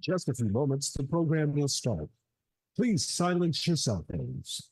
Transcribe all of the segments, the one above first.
Just a few moments, the program will start. Please silence your cell phones.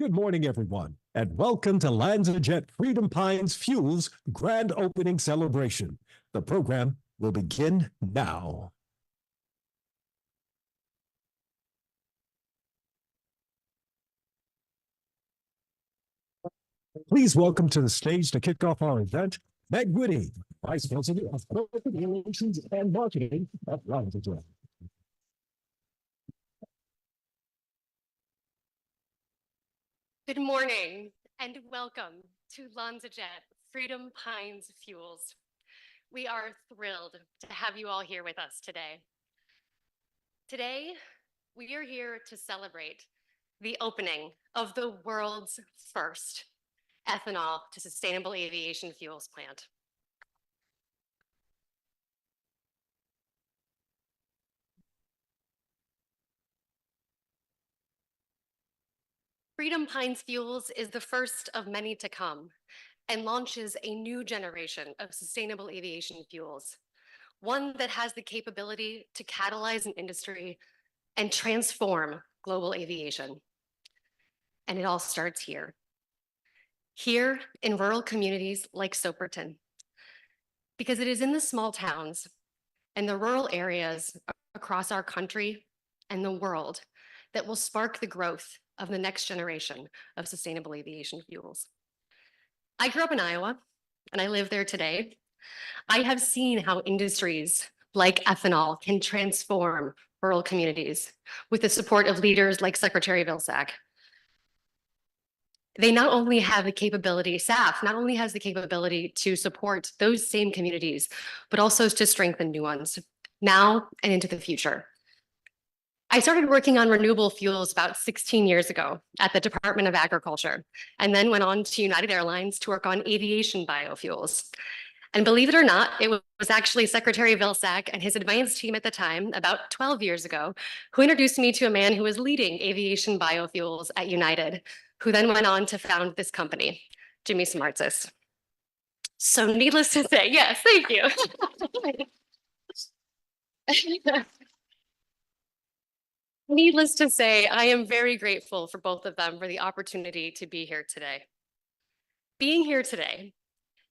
Good morning, everyone, and welcome to LanzaJet Freedom Pines Fuel's grand opening celebration. The program will begin now. Please welcome to the stage to kick off our event, Meg Whitty, Vice President of Corporate Relations and Marketing at LanzaJet. Good morning and welcome to LanzaJet Freedom Pines Fuels. We are thrilled to have you all here with us today. Today, we are here to celebrate the opening of the world's first ethanol to sustainable aviation fuels plant. Freedom Pines Fuels is the first of many to come and launches a new generation of sustainable aviation fuels, one that has the capability to catalyze an industry and transform global aviation. And it all starts here in rural communities like Soperton, because it is in the small towns and the rural areas across our country and the world that will spark the growth of the next generation of sustainable aviation fuels. I grew up in Iowa and I live there today. I have seen how industries like ethanol can transform rural communities with the support of leaders like Secretary Vilsack. They not only have the capability, SAF not only has the capability to support those same communities, but also to strengthen new ones now and into the future. I started working on renewable fuels about 16 years ago at the Department of Agriculture, and then went on to United Airlines to work on aviation biofuels. And believe it or not, it was actually Secretary Vilsack and his advanced team at the time, about 12 years ago, who introduced me to a man who was leading aviation biofuels at United, who then went on to found this company, Jimmy Smartsis. So needless to say, yes, thank you. Needless to say, I am very grateful for both of them for the opportunity to be here today. Being here today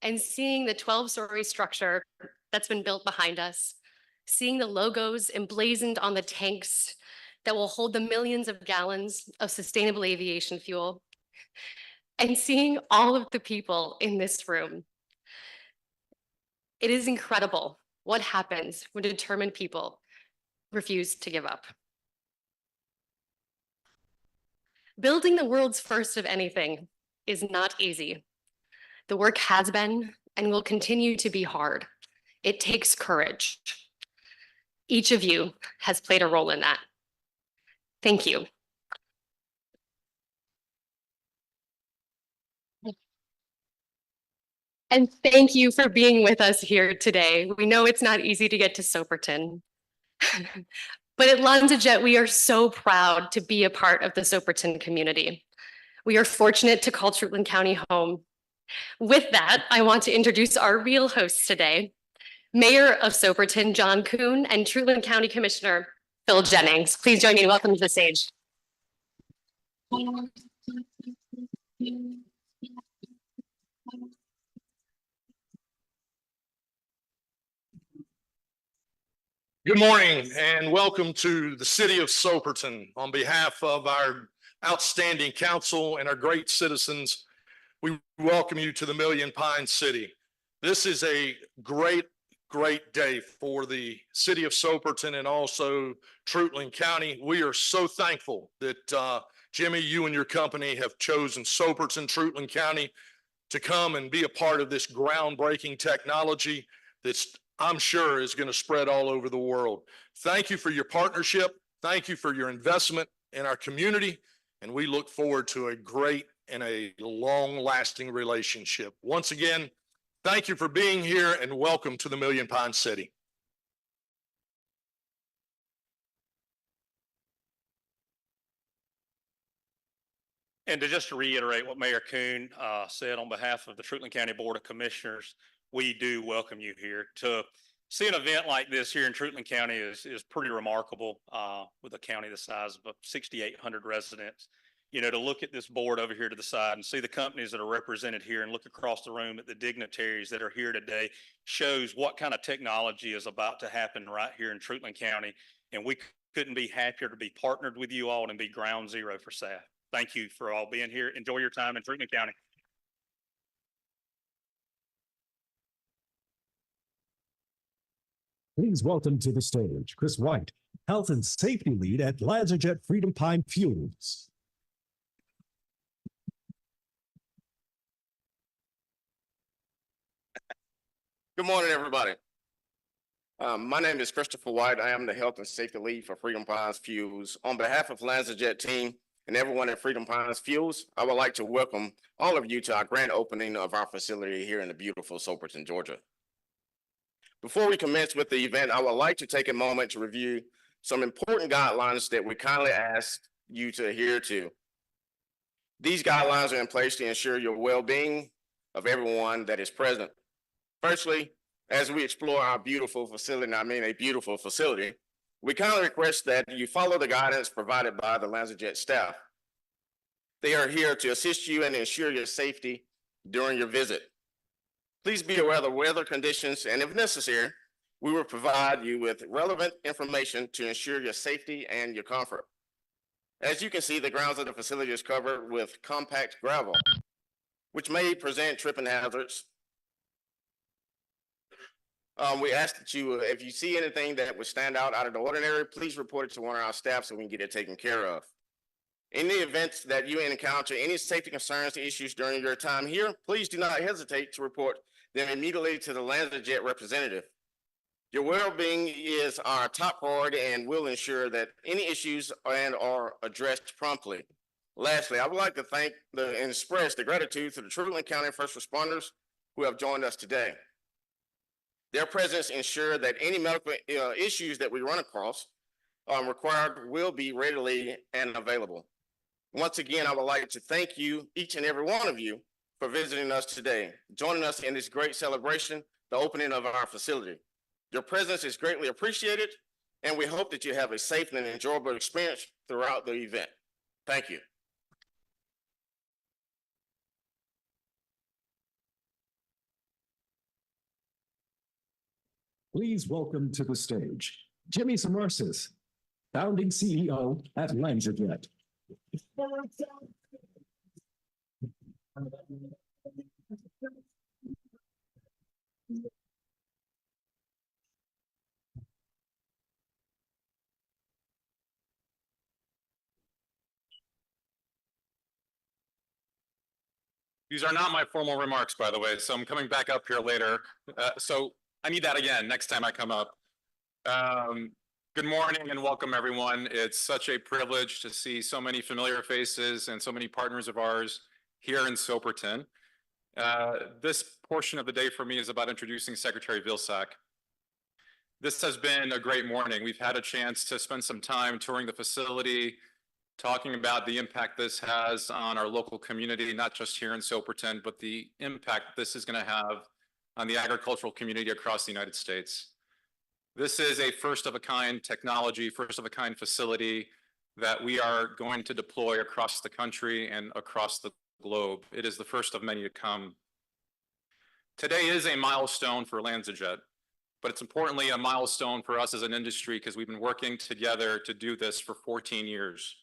and seeing the 12-story structure that's been built behind us, seeing the logos emblazoned on the tanks that will hold the millions of gallons of sustainable aviation fuel, and seeing all of the people in this room. It is incredible what happens when determined people refuse to give up. Building the world's first of anything is not easy. The work has been and will continue to be hard. It takes courage. Each of you has played a role in that. Thank you. And thank you for being with us here today. We know it's not easy to get to Soperton. But at LanzaJet, we are so proud to be a part of the Soperton community. We are fortunate to call Trutland County home. With that, I want to introduce our real hosts today, Mayor of Soperton, John Kuhn, and Trutland County Commissioner, Phil Jennings. Please join me in welcome to the stage. Good morning and welcome to the city of Soperton. On behalf of our outstanding council and our great citizens, we welcome you to the Million Pines City. This is a great day for the city of Soperton and also Trutland County. We are so thankful that Jimmy, you and your company have chosen Soperton, Trutland County to come and be a part of this groundbreaking technology that's, I'm sure, is going to spread all over the world. Thank you for your partnership. Thank you for your investment in our community. And we look forward to a great and a long-lasting relationship. Once again, thank you for being here and welcome to the Million Pines City. And to reiterate what Mayor Kuhn said on behalf of the Trutland County Board of Commissioners, we do welcome you here. To see an event like this here in Trutland County is pretty remarkable with a county the size of 6,800 residents. to look at this board over here to the side and see the companies that are represented here and look across the room at the dignitaries that are here today shows what kind of technology is about to happen right here in Truitland County. And we couldn't be happier to be partnered with you all and be ground zero for SAF. Thank you for all being here. Enjoy your time in Truitland County. Please welcome to the stage Chris White, Health and Safety Lead at LanzaJet Freedom Pine Fuels. Good morning, everybody. My name is Christopher White. I am the Health and Safety Lead for Freedom Pines Fuels. On behalf of LanzaJet team and everyone at Freedom Pines Fuels, I would like to welcome all of you to our grand opening of our facility here in the beautiful Soperton, Georgia. Before we commence with the event, I would like to take a moment to review some important guidelines that we kindly ask you to adhere to. These guidelines are in place to ensure your well-being of everyone that is present. Firstly, as we explore our beautiful facility, and I mean a beautiful facility, we kindly request that you follow the guidance provided by the LanzaJet staff. They are here to assist you and ensure your safety during your visit. Please be aware of the weather conditions, and if necessary, we will provide you with relevant information to ensure your safety and your comfort. As you can see, the grounds of the facility is covered with compact gravel, which may present tripping hazards. We ask that you, if you see anything that would stand out of the ordinary, please report it to one of our staff so we can get it taken care of. In the event that you encounter any safety concerns or issues during your time here, please do not hesitate to report them immediately to the LanzaJet representative. Your well-being is our top priority and will ensure that any issues are addressed promptly. Lastly, I would like to thank and express the gratitude to the Truitland County first responders who have joined us today. Their presence ensure that any medical issues that we run across required will be readily and available. Once again, I would like to thank you, each and every one of you, for visiting us today, joining us in this great celebration, the opening of our facility. Your presence is greatly appreciated, and we hope that you have a safe and enjoyable experience throughout the event. Thank you. Please welcome to the stage Jimmy Samarsis, founding CEO at LanzaJet. These are not my formal remarks, by the way, so I'm coming back up here later. So I need that again next time I come up. Good morning and welcome, everyone. It's such a privilege to see so many familiar faces and so many partners of ours here in Soperton. This portion of the day for me is about introducing Secretary Vilsack. This has been a great morning. We've had a chance to spend some time touring the facility, talking about the impact this has on our local community, not just here in Soperton, but the impact this is going to have on the agricultural community across the United States. This is a first-of-a-kind technology, first-of-a-kind facility that we are going to deploy across the country and across the globe. It is the first of many to come. Today is a milestone for LanzaJet, but it's importantly a milestone for us as an industry because we've been working together to do this for 14 years.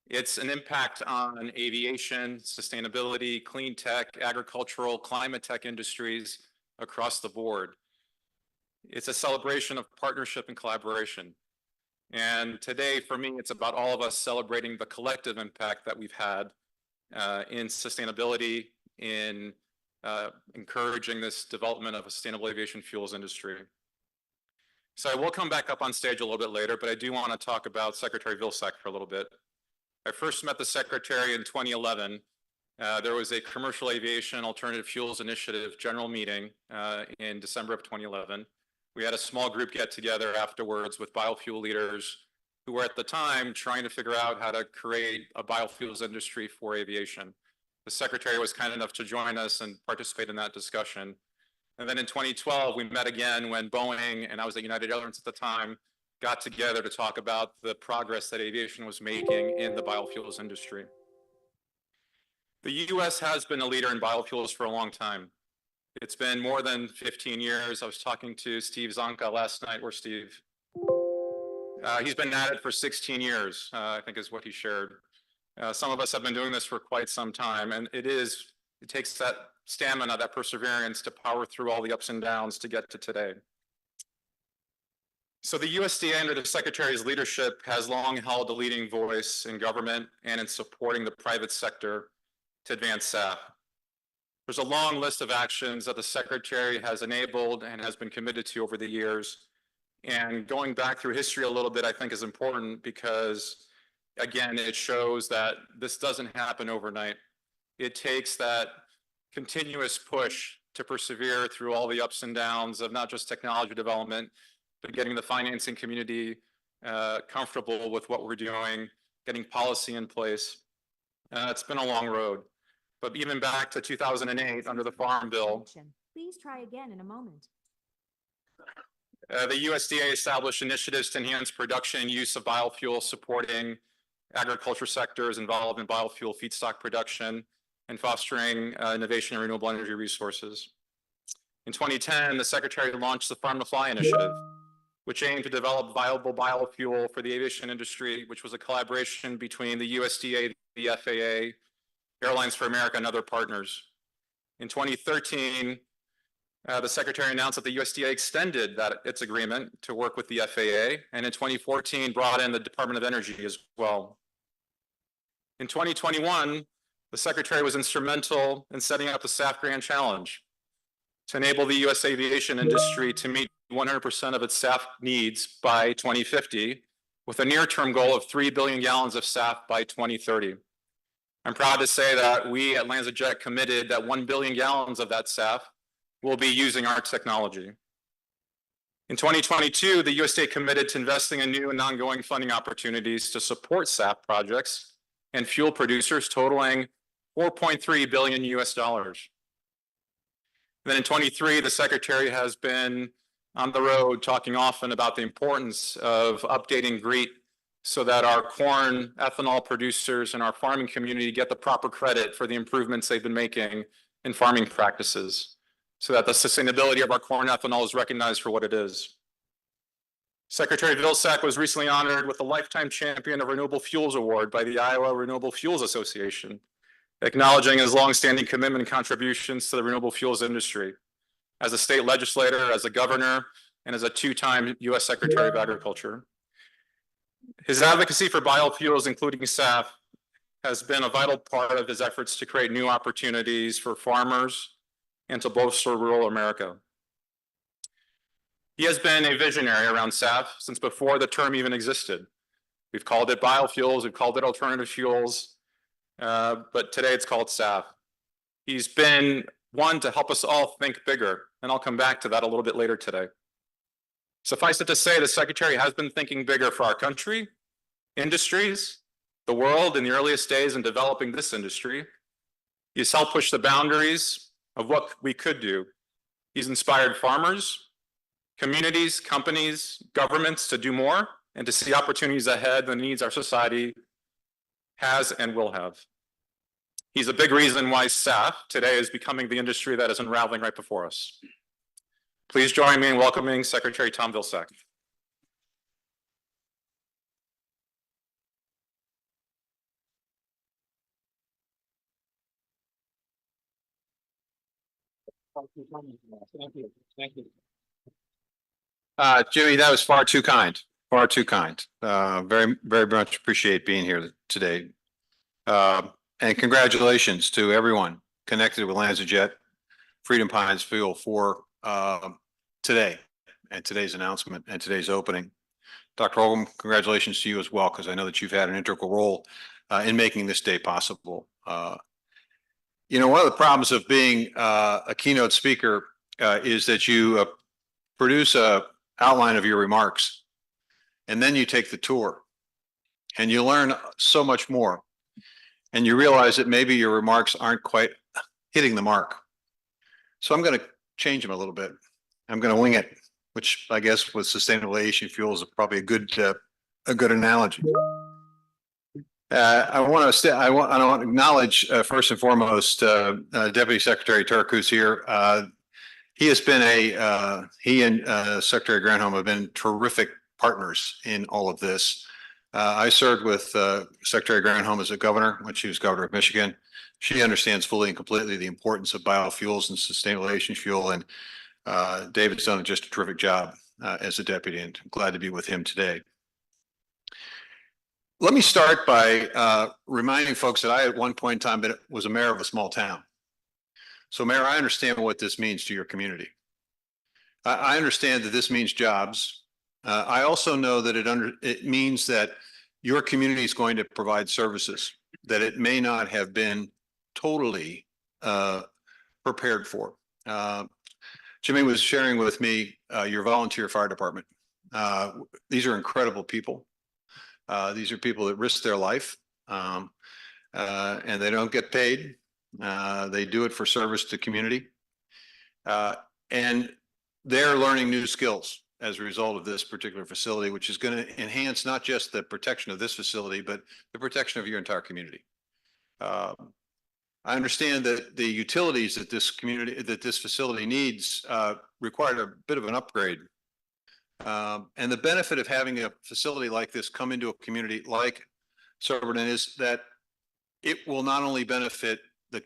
It's an impact on aviation, sustainability, clean tech, agricultural, climate tech industries across the board. It's a celebration of partnership and collaboration. And today, for me, it's about all of us celebrating the collective impact that we've had in sustainability, in encouraging this development of a sustainable aviation fuels industry. So I will come back up on stage a little bit later, but I do want to talk about Secretary Vilsack for a little bit. I first met the Secretary in 2011. There was a Commercial Aviation Alternative Fuels Initiative general meeting in December of 2011. We had a small group get together afterwards with biofuel leaders who were at the time trying to figure out how to create a biofuels industry for aviation. The Secretary was kind enough to join us and participate in that discussion. And then in 2012, we met again when Boeing, and I was at United Airlines at the time, got together to talk about the progress that aviation was making in the biofuels industry. The U.S. has been a leader in biofuels for a long time. It's been more than 15 years. I was talking to Steve Zonka last night. Where's Steve? He's been at it for 16 years, I think is what he shared. Some of us have been doing this for quite some time, and it takes that stamina, that perseverance to power through all the ups and downs to get to today. So the USDA, under the Secretary's leadership, has long held a leading voice in government and in supporting the private sector to advance SAF. There's a long list of actions that the Secretary has enabled and has been committed to over the years. And going back through history a little bit, I think is important because, again, it shows that this doesn't happen overnight. It takes that continuous push to persevere through all the ups and downs of not just technology development, but getting the financing community comfortable with what we're doing, getting policy in place. It's been a long road. But even back to 2008, under the Farm Bill, please try again in a moment. The USDA established initiatives to enhance production and use of biofuels, supporting agriculture sectors involved in biofuel feedstock production and fostering innovation in renewable energy resources. In 2010, the Secretary launched the Farm to Fly initiative, which aimed to develop viable biofuel for the aviation industry, which was a collaboration between the USDA, the FAA, Airlines for America, and other partners. In 2013, the Secretary announced that the USDA extended its agreement to work with the FAA, and in 2014 brought in the Department of Energy as well. In 2021, the Secretary was instrumental in setting up the SAF Grand Challenge to enable the U.S. aviation industry to meet 100% of its SAF needs by 2050, with a near-term goal of 3 billion gallons of SAF by 2030. I'm proud to say that we at LanzaJet committed that 1 billion gallons of that SAF will be using our technology. In 2022, the USDA committed to investing in new and ongoing funding opportunities to support SAF projects and fuel producers totaling $4.3 billion US. Then in 23, the Secretary has been on the road talking often about the importance of updating GREET so that our corn ethanol producers and our farming community get the proper credit for the improvements they've been making in farming practices, so that the sustainability of our corn ethanol is recognized for what it is. Secretary Vilsack was recently honored with the Lifetime Champion of Renewable Fuels Award by the Iowa Renewable Fuels Association, acknowledging his longstanding commitment and contributions to the renewable fuels industry as a state legislator, as a governor, and as a two-time U.S. Secretary of Agriculture. His advocacy for biofuels, including SAF, has been a vital part of his efforts to create new opportunities for farmers and to bolster rural America. He has been a visionary around SAF since before the term even existed. We've called it biofuels, we've called it alternative fuels, but today it's called SAF. He's been one to help us all think bigger, and I'll come back to that a little bit later today. Suffice it to say, the Secretary has been thinking bigger for our country, industries, the world in the earliest days in developing this industry. He's helped push the boundaries of what we could do. He's inspired farmers, communities, companies, governments to do more and to see opportunities ahead and the needs our society has and will have. He's a big reason why SAF today is becoming the industry that is unraveling right before us. Please join me in welcoming Secretary Tom Vilsack. Thank you. Jimmy, that was far too kind. Far too kind. Very much appreciate being here today. And congratulations to everyone connected with LanzaJet, Freedom Pines Fuel for today and today's announcement and today's opening. Dr. Holcomb, congratulations to you as well, because I know that you've had an integral role in making this day possible. You know, one of the problems of being a keynote speaker is that you produce a outline of your remarks, and then you take the tour, and you learn so much more, and you realize that maybe your remarks aren't quite hitting the mark. So I'm going to change them a little bit. I'm going to wing it which I guess with sustainable aviation fuel is probably a good analogy. I want to acknowledge first and foremost Deputy Secretary Turk, who's here. He has been he and Secretary Granholm have been terrific partners in all of this. I served with Secretary Granholm as a governor when she was governor of Michigan. She understands fully and completely the importance of biofuels and sustainable aviation fuel. And David's done just a terrific job as a deputy, and I'm glad to be with him today. Let me start by reminding folks that I at one point in time was a mayor of a small town. So Mayor, I understand what this means to your community. I understand that this means jobs. I also know that it means that your community is going to provide services that it may not have been totally prepared for. Jimmy was sharing with me your volunteer fire department. These are incredible people. These are people that risk their life and they don't get paid. They do it for service to community. And they're learning new skills as a result of this particular facility, which is going to enhance not just the protection of this facility, but the protection of your entire community. I understand that the utilities that this facility needs required a bit of an upgrade. And the benefit of having a facility like this come into a community like Soperton is that it will not only benefit the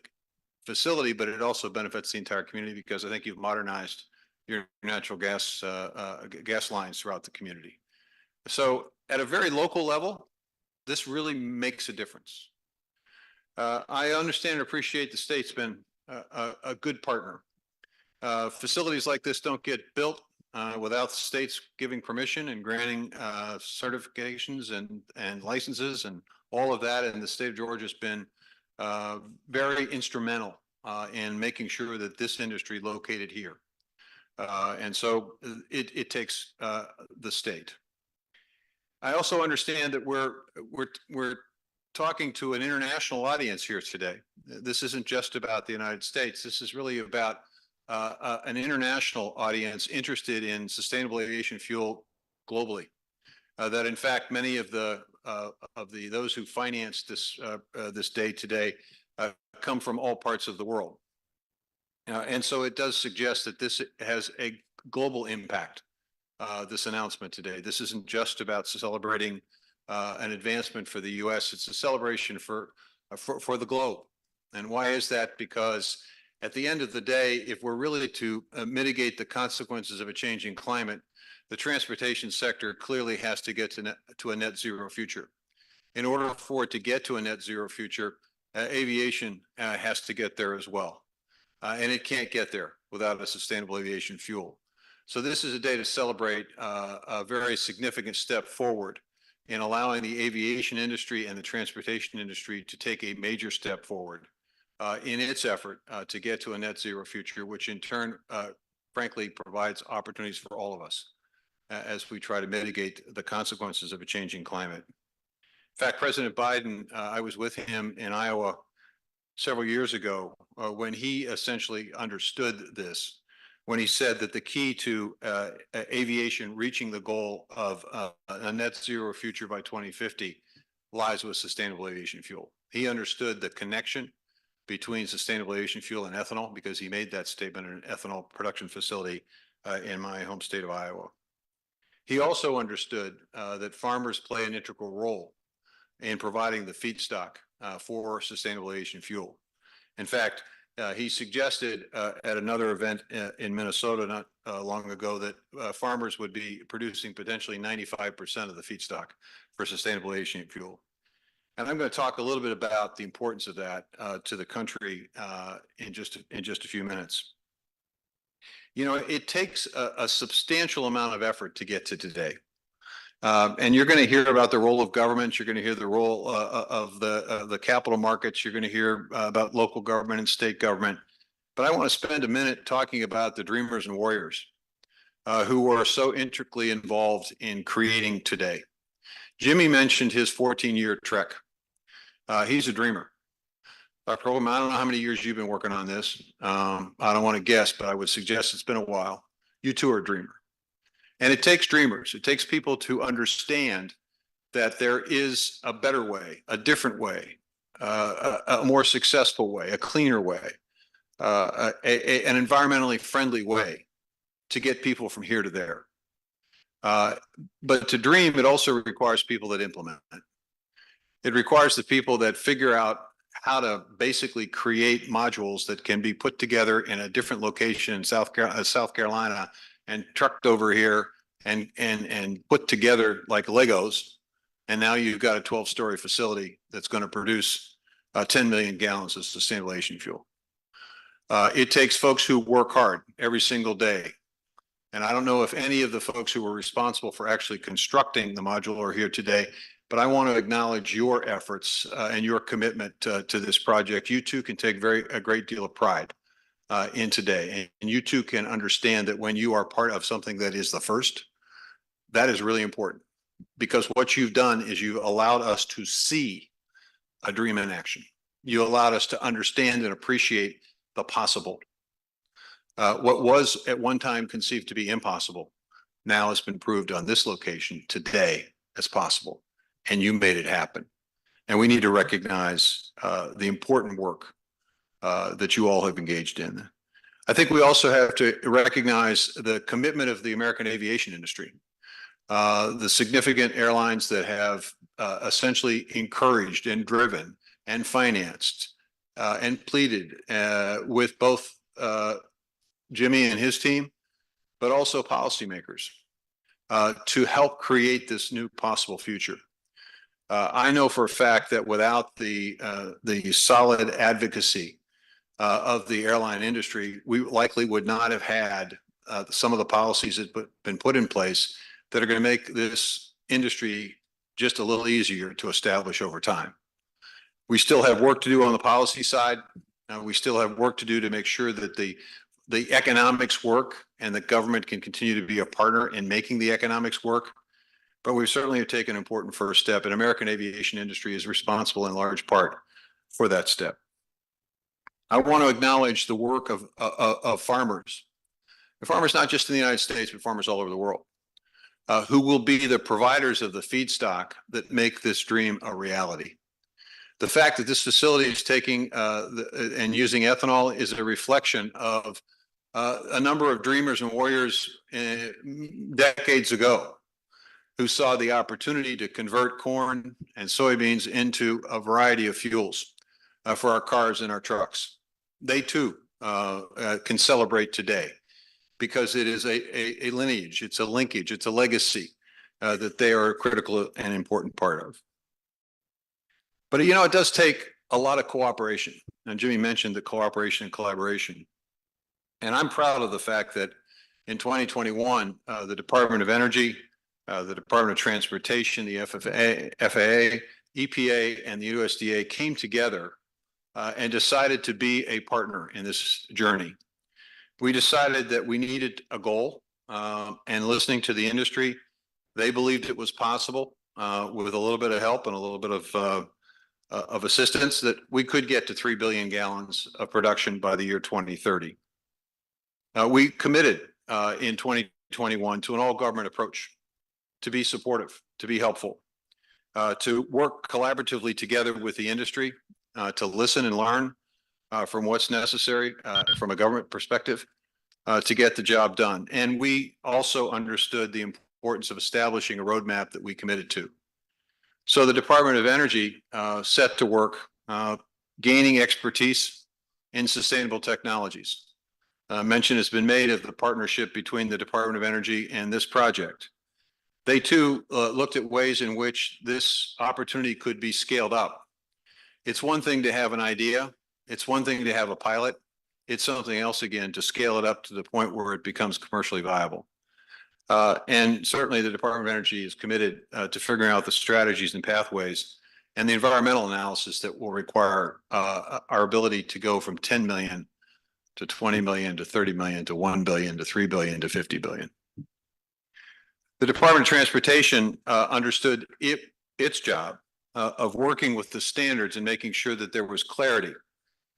facility, but it also benefits the entire community, because I think you've modernized your natural gas lines throughout the community. So at a very local level, this really makes a difference. I understand and appreciate the state's been a good partner. Facilities like this don't get built without the states giving permission and granting certifications and licenses and all of that. And the state of Georgia has been very instrumental in making sure that this industry located here. And so it takes the state. I also understand that we're talking to an international audience here today. This isn't just about the United States. This is really about an international audience interested in sustainable aviation fuel globally. That in fact, many of those who finance this day today come from all parts of the world. And so it does suggest that this has a global impact, this announcement today. This isn't just about celebrating an advancement for the US, it's a celebration for the globe. And why is that? Because at the end of the day, if we're really to mitigate the consequences of a changing climate, the transportation sector clearly has to get to a net zero future. In order for it to get to a net zero future, aviation has to get there as well. And it can't get there without a sustainable aviation fuel. So this is a day to celebrate a very significant step forward in allowing the aviation industry and the transportation industry to take a major step forward in its effort to get to a net zero future, which in turn, frankly, provides opportunities for all of us as we try to mitigate the consequences of a changing climate. In fact, President Biden, I was with him in Iowa several years ago when he essentially understood this, when he said that the key to aviation reaching the goal of a net zero future by 2050 lies with sustainable aviation fuel. He understood the connection between sustainable aviation fuel and ethanol, because he made that statement in an ethanol production facility in my home state of Iowa. He also understood that farmers play an integral role in providing the feedstock for sustainable aviation fuel. In fact, he suggested at another event in Minnesota not long ago that farmers would be producing potentially 95% of the feedstock for sustainable aviation fuel. And I'm going to talk a little bit about the importance of that to the country in just a few minutes. You know, it takes a substantial amount of effort to get to today. And you're going to hear about the role of government. You're going to hear the role of the capital markets. You're going to hear about local government and state government. But I want to spend a minute talking about the dreamers and warriors who are so intricately involved in creating today. Jimmy mentioned his 14-year trek. He's a dreamer. Dr. Holm, I don't know how many years you've been working on this. I don't want to guess, but I would suggest it's been a while. You too are a dreamer. And it takes dreamers. It takes people to understand that there is a better way, a different way, a more successful way, a cleaner way, an environmentally friendly way to get people from here to there. But to dream, it also requires people that implement it. It requires the people that figure out how to basically create modules that can be put together in a different location in South Carolina and trucked over here and put together like Legos. And now you've got a 12-story facility that's going to produce 10 million gallons of sustainable aviation fuel. It takes folks who work hard every single day. And I don't know if any of the folks who were responsible for actually constructing the module are here today, but I want to acknowledge your efforts and your commitment to this project. You too can take a great deal of pride in today. And you too can understand that when you are part of something that is the first, that is really important, because what you've done is you've allowed us to see a dream in action. You allowed us to understand and appreciate the possible. What was at one time conceived to be impossible now has been proved on this location today as possible, and you made it happen. And we need to recognize the important work that you all have engaged in. I think we also have to recognize the commitment of the American aviation industry, the significant airlines that have essentially encouraged and driven and financed and pleaded with both Jimmy and his team, but also policymakers to help create this new possible future. I know for a fact that without the solid advocacy of the airline industry, we likely would not have had some of the policies that have been put in place that are going to make this industry just a little easier to establish over time. We still have work to do on the policy side. We still have work to do to make sure that the economics work and the government can continue to be a partner in making the economics work. But we certainly have taken an important first step, and American aviation industry is responsible in large part for that step. I want to acknowledge the work of farmers, and farmers not just in the United States, but farmers all over the world, who will be the providers of the feedstock that make this dream a reality. The fact that this facility is taking and using ethanol is a reflection of a number of dreamers and warriors decades ago who saw the opportunity to convert corn and soybeans into a variety of fuels for our cars and our trucks. They too can celebrate today because it is a lineage, it's a linkage, it's a legacy that they are a critical and important part of. But you know, it does take a lot of cooperation. And Jimmy mentioned the cooperation and collaboration. And I'm proud of the fact that in 2021, the Department of Energy, the Department of Transportation, the FAA, EPA, and the USDA came together and decided to be a partner in this journey. We decided that we needed a goal, and listening to the industry, they believed it was possible with a little bit of help and a little bit of assistance that we could get to 3 billion gallons of production by the year 2030. We committed in 2021 to an all-government approach, to be supportive, to be helpful, to work collaboratively together with the industry, to listen and learn from what's necessary from a government perspective to get the job done. And we also understood the importance of establishing a roadmap that we committed to. So the Department of Energy set to work gaining expertise in sustainable technologies. Mention has been made of the partnership between the Department of Energy and this project. They too looked at ways in which this opportunity could be scaled up. It's one thing to have an idea. It's one thing to have a pilot. It's something else again to scale it up to the point where it becomes commercially viable. And certainly the Department of Energy is committed to figuring out the strategies and pathways and the environmental analysis that will require our ability to go from 10 million to 20 million to 30 million to 1 billion to 3 billion to 50 billion. The Department of Transportation understood its job of working with the standards and making sure that there was clarity,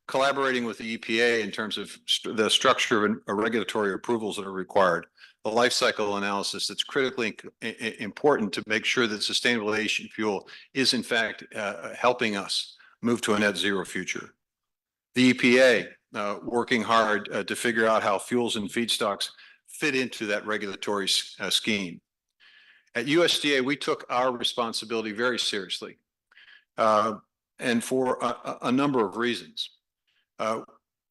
collaborating with the EPA in terms of the structure of regulatory approvals that are required, the life cycle analysis that's critically important to make sure that sustainable aviation fuel is in fact helping us move to a net zero future. The EPA working hard to figure out how fuels and feedstocks fit into that regulatory scheme. At USDA, we took our responsibility very seriously, and for a number of reasons.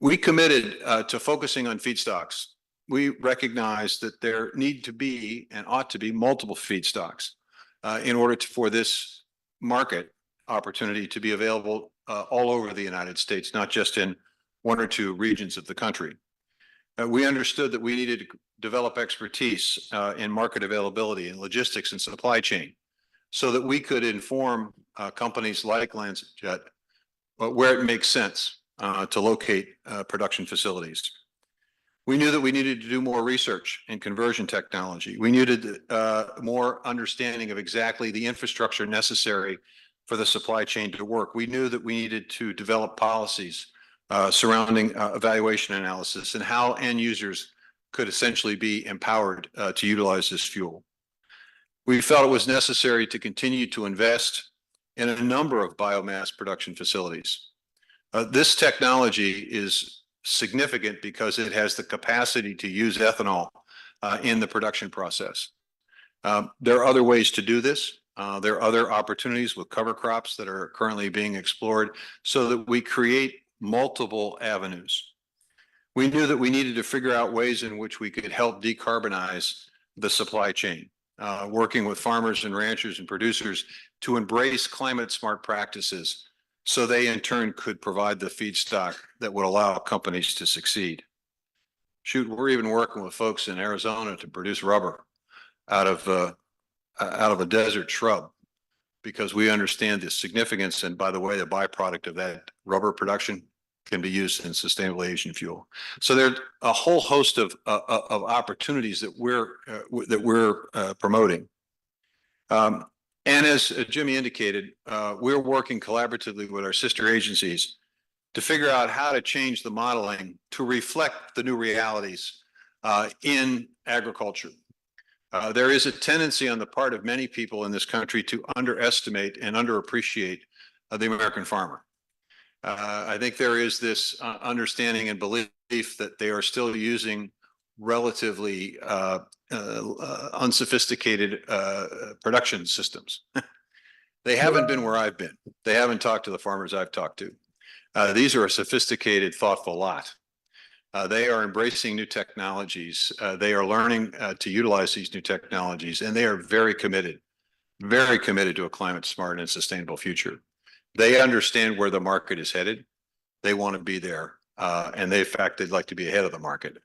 We committed to focusing on feedstocks. We recognize that there need to be and ought to be multiple feedstocks in order for this market opportunity to be available all over the United States, not just in one or two regions of the country. We understood that we needed to develop expertise in market availability and logistics and supply chain so that we could inform companies like LanzaJet where it makes sense to locate production facilities. We knew that we needed to do more research in conversion technology. We needed more understanding of exactly the infrastructure necessary for the supply chain to work. We knew that we needed to develop policies surrounding evaluation analysis and how end users could essentially be empowered to utilize this fuel. We felt it was necessary to continue to invest in a number of biomass production facilities. This technology is significant because it has the capacity to use ethanol in the production process. There are other ways to do this. There are other opportunities with cover crops that are currently being explored so that we create multiple avenues. We knew that we needed to figure out ways in which we could help decarbonize the supply chain, working with farmers and ranchers and producers to embrace climate smart practices so they in turn could provide the feedstock that would allow companies to succeed. Shoot, we're even working with folks in Arizona to produce rubber out of a desert shrub because we understand the significance, and by the way, the byproduct of that rubber production can be used in sustainable aviation fuel. So there's a whole host of opportunities that we're promoting. And as Jimmy indicated, we're working collaboratively with our sister agencies to figure out how to change the modeling to reflect the new realities in agriculture. There is a tendency on the part of many people in this country to underestimate and underappreciate the American farmer. I think there is this understanding and belief that they are still using relatively unsophisticated production systems. They haven't been where I've been. They haven't talked to the farmers I've talked to. These are a sophisticated, thoughtful lot. They are embracing new technologies. They are learning to utilize these new technologies, and they are very committed to a climate smart and sustainable future. They understand where the market is headed. They want to be there, and in fact, they'd like to be ahead of the market.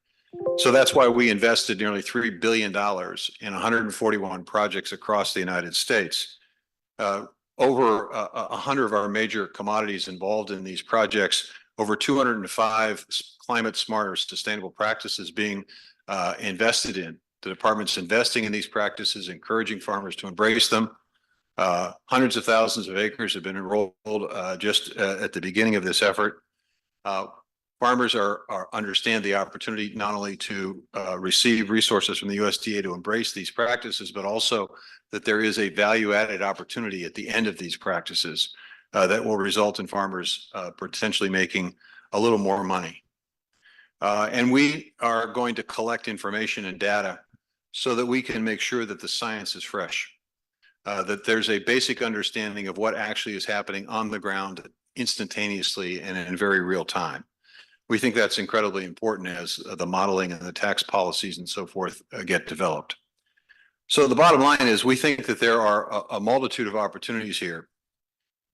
So that's why we invested nearly $3 billion in 141 projects across the United States. Over 100 of our major commodities involved in these projects, over 205 climate smart or sustainable practices being invested in. The department's investing in these practices, encouraging farmers to embrace them. Hundreds of thousands of acres have been enrolled just at the beginning of this effort. Farmers understand the opportunity not only to receive resources from the USDA to embrace these practices, but also that there is a value-added opportunity at the end of these practices that will result in farmers potentially making a little more money. And we are going to collect information and data so that we can make sure that the science is fresh, that there's a basic understanding of what actually is happening on the ground instantaneously and in very real time. We think that's incredibly important as the modeling and the tax policies and so forth get developed. So the bottom line is we think that there are a multitude of opportunities here,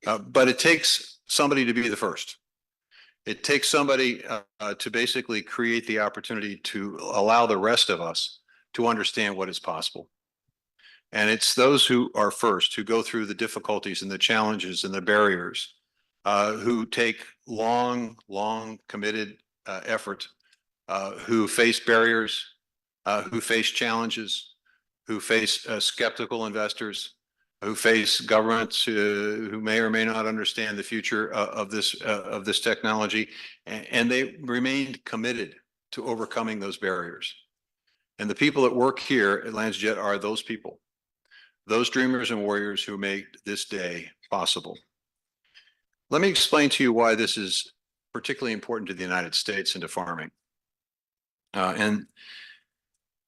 but it takes somebody to be the first. It takes somebody to basically create the opportunity to allow the rest of us to understand what is possible. And it's those who are first, who go through the difficulties and the challenges and the barriers, who take long committed effort, who face barriers, who face challenges, who face skeptical investors, who face governments who may or may not understand the future of this technology, and they remained committed to overcoming those barriers. And the people that work here at LanzaJet are those people, those dreamers and warriors who made this day possible. Let me explain to you why this is particularly important to the United States and to farming. And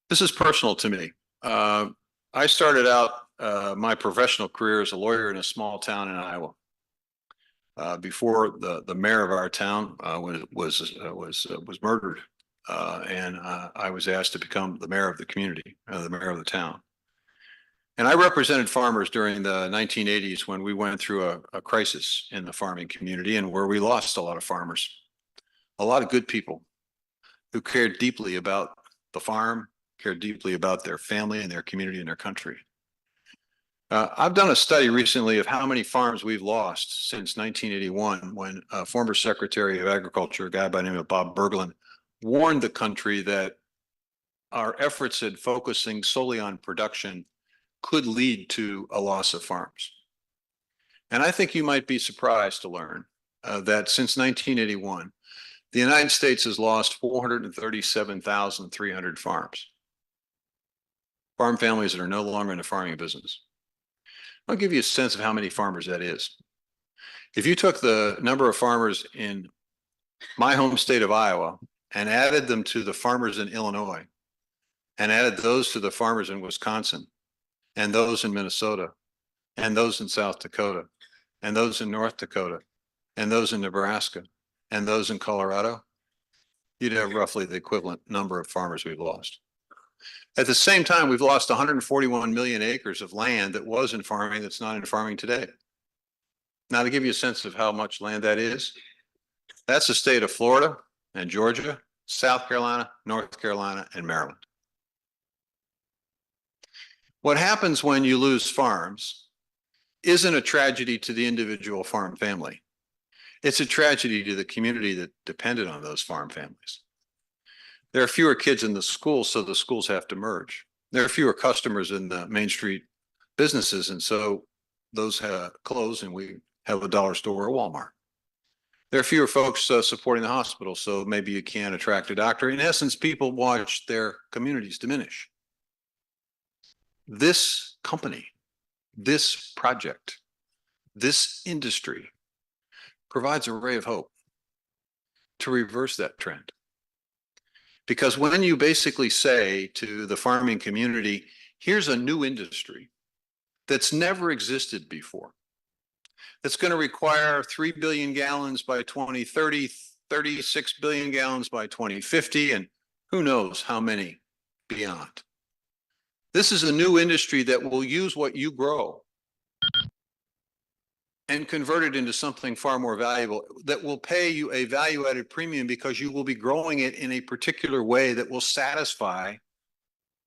this is personal to me. I started out my professional career as a lawyer in a small town in Iowa. Before the mayor of our town was murdered, and I was asked to become the mayor of the community, the mayor of the town. And I represented farmers during the 1980s when we went through a crisis in the farming community and where we lost a lot of farmers, a lot of good people who cared deeply about the farm, cared deeply about their family and their community and their country. I've done a study recently of how many farms we've lost since 1981 when former Secretary of Agriculture, a guy by the name of Bob Berglund, warned the country that our efforts at focusing solely on production could lead to a loss of farms. And I think you might be surprised to learn that since 1981, the United States has lost 437,300 farms. Farm families that are no longer in the farming business. I'll give you a sense of how many farmers that is. If you took the number of farmers in my home state of Iowa and added them to the farmers in Illinois, and added those to the farmers in Wisconsin, and those in Minnesota, and those in South Dakota, and those in North Dakota, and those in Nebraska, and those in Colorado, you'd have roughly the equivalent number of farmers we've lost. At the same time, we've lost 141 million acres of land that was in farming that's not in farming today. Now, to give you a sense of how much land that is, that's the state of Florida and Georgia, South Carolina, North Carolina, and Maryland. What happens when you lose farms isn't a tragedy to the individual farm family. It's a tragedy to the community that depended on those farm families. There are fewer kids in the schools, so the schools have to merge. There are fewer customers in the Main Street businesses, and so those close and we have a dollar store or a Walmart. There are fewer folks supporting the hospital, so maybe you can't attract a doctor. In essence, people watch their communities diminish. This company, this project, this industry provides a ray of hope to reverse that trend. Because when you basically say to the farming community, here's a new industry that's never existed before, that's going to require 3 billion gallons by 2030, 36 billion gallons by 2050, and who knows how many beyond. This is a new industry that will use what you grow and convert it into something far more valuable that will pay you a value-added premium because you will be growing it in a particular way that will satisfy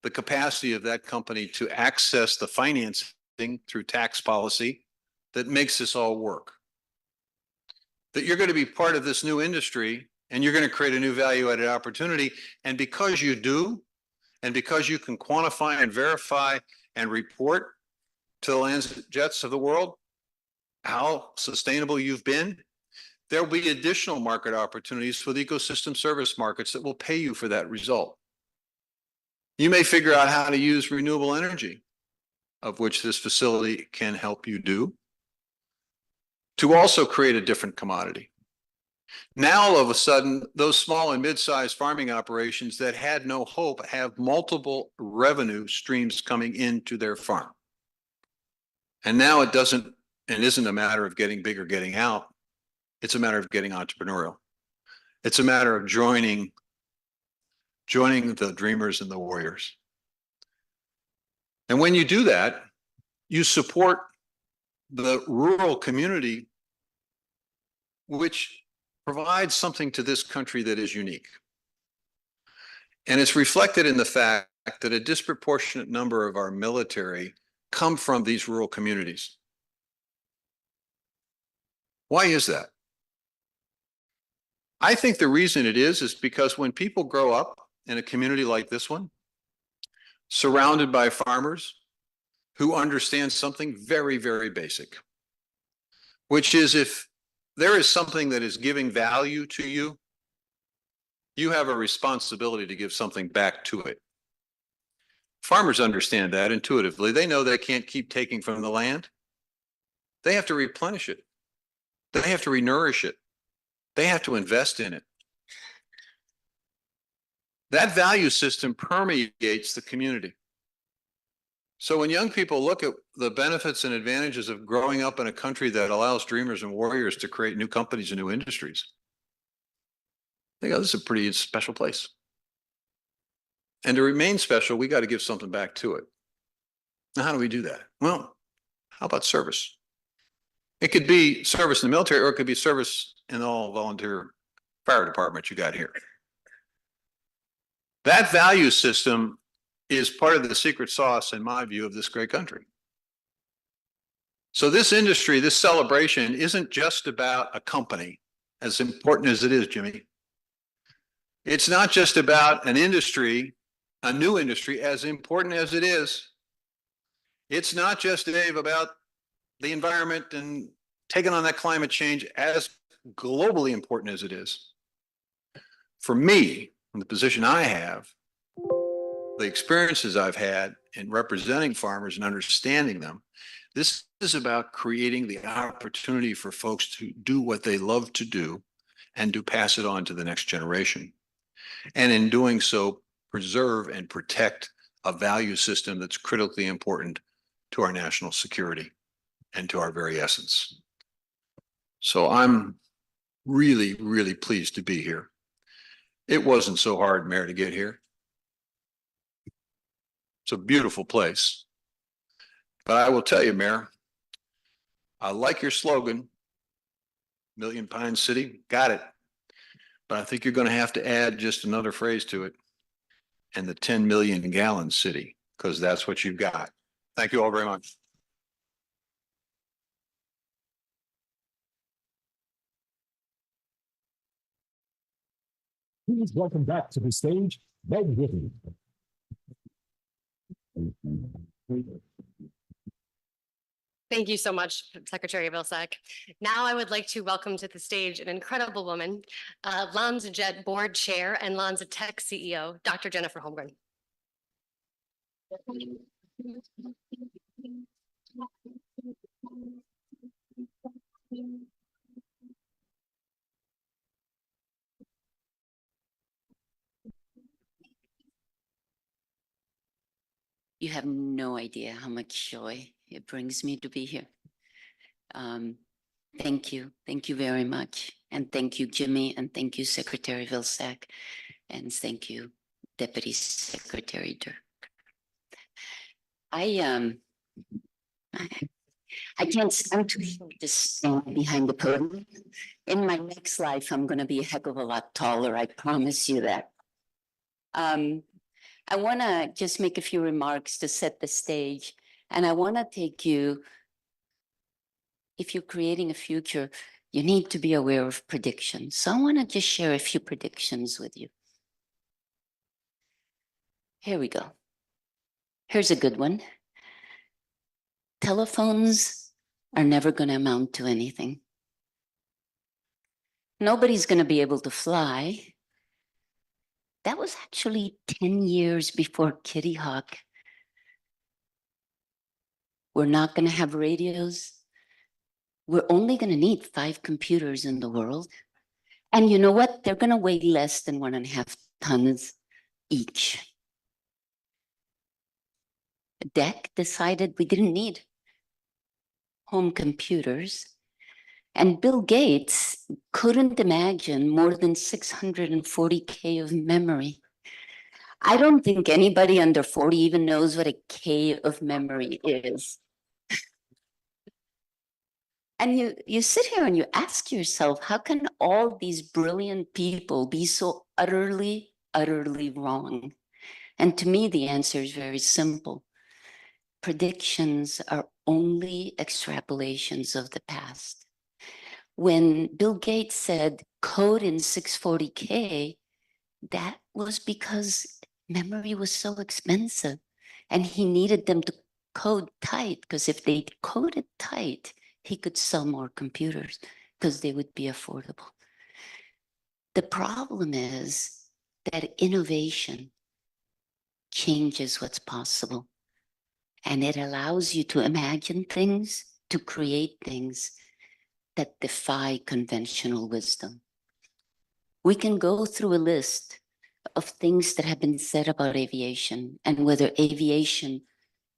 the capacity of that company to access the financing through tax policy that makes this all work. That you're going to be part of this new industry and you're going to create a new value-added opportunity. And because you do, and because you can quantify and verify and report to the LanzaJets of the world how sustainable you've been, there'll be additional market opportunities with ecosystem service markets that will pay you for that result. You may figure out how to use renewable energy, of which this facility can help you do, to also create a different commodity. Now, all of a sudden, those small and mid-sized farming operations that had no hope have multiple revenue streams coming into their farm. And now it isn't a matter of getting big or getting out. It's a matter of getting entrepreneurial. It's a matter of joining the dreamers and the warriors. And when you do that, you support the rural community, which provides something to this country that is unique. And it's reflected in the fact that a disproportionate number of our military come from these rural communities. Why is that? I think the reason it is because when people grow up in a community like this one, surrounded by farmers who understand something very, very basic, which is if there is something that is giving value to you, you have a responsibility to give something back to it. Farmers understand that intuitively. They know they can't keep taking from the land. They have to replenish it. They have to renourish it. They have to invest in it. That value system permeates the community. So when young people look at the benefits and advantages of growing up in a country that allows dreamers and warriors to create new companies and new industries, they go, this is a pretty special place. And to remain special, we got to give something back to it. Now, how do we do that? Well, how about service? It could be service in the military, or it could be service in all volunteer fire departments you got here. That value system is part of the secret sauce, in my view, of this great country. So this industry, this celebration isn't just about a company, as important as it is, Jimmy. It's not just about an industry, a new industry, as important as it is. It's not just, Dave, about the environment and taking on that climate change, as globally important as it is. For me, in the position I have, the experiences I've had in representing farmers and understanding them, this is about creating the opportunity for folks to do what they love to do and to pass it on to the next generation. And in doing so, preserve and protect a value system that's critically important to our national security and to our very essence. So I'm really, really pleased to be here. It wasn't so hard, Mayor, to get here. It's a beautiful place. But I will tell you, Mayor, I like your slogan, Million Pine City, got it. But I think you're going to have to add just another phrase to it, and the 10 million gallon city, because that's what you've got. Thank you all very much. Please welcome back to the stage, Meg Whitney. Thank you so much, Secretary Vilsack. Now I would like to welcome to the stage an incredible woman, LanzaJet Board Chair and LanzaTech CEO, Dr. Jennifer Holmgren. You have no idea how much joy it brings me to be here. Thank you. Thank you very much. And thank you, Jimmy. And thank you, Secretary Vilsack. And thank you, Deputy Secretary Dirk. I can't, I'm too short to stand behind the podium. In my next life, I'm going to be a heck of a lot taller. I promise you that. I want to just make a few remarks to set the stage. And I want to take you, if you're creating a future, you need to be aware of predictions. So I want to just share a few predictions with you. Here we go. Here's a good one. Telephones are never going to amount to anything. Nobody's going to be able to fly. That was actually 10 years before Kitty Hawk. We're not going to have radios. We're only going to need 5 computers in the world. And you know what? They're going to weigh less than 1.5 tons each. DEC decided we didn't need home computers. And Bill Gates couldn't imagine more than 640K of memory. I don't think anybody under 40 even knows what a K of memory is. And you sit here and you ask yourself, how can all these brilliant people be so utterly, utterly wrong? And to me, the answer is very simple. Predictions are only extrapolations of the past. When Bill Gates said code in 640K, that was because memory was so expensive and he needed them to code tight, because if they coded tight, he could sell more computers because they would be affordable. The problem is that innovation changes what's possible. And it allows you to imagine things, to create things that defy conventional wisdom. We can go through a list of things that have been said about aviation and whether aviation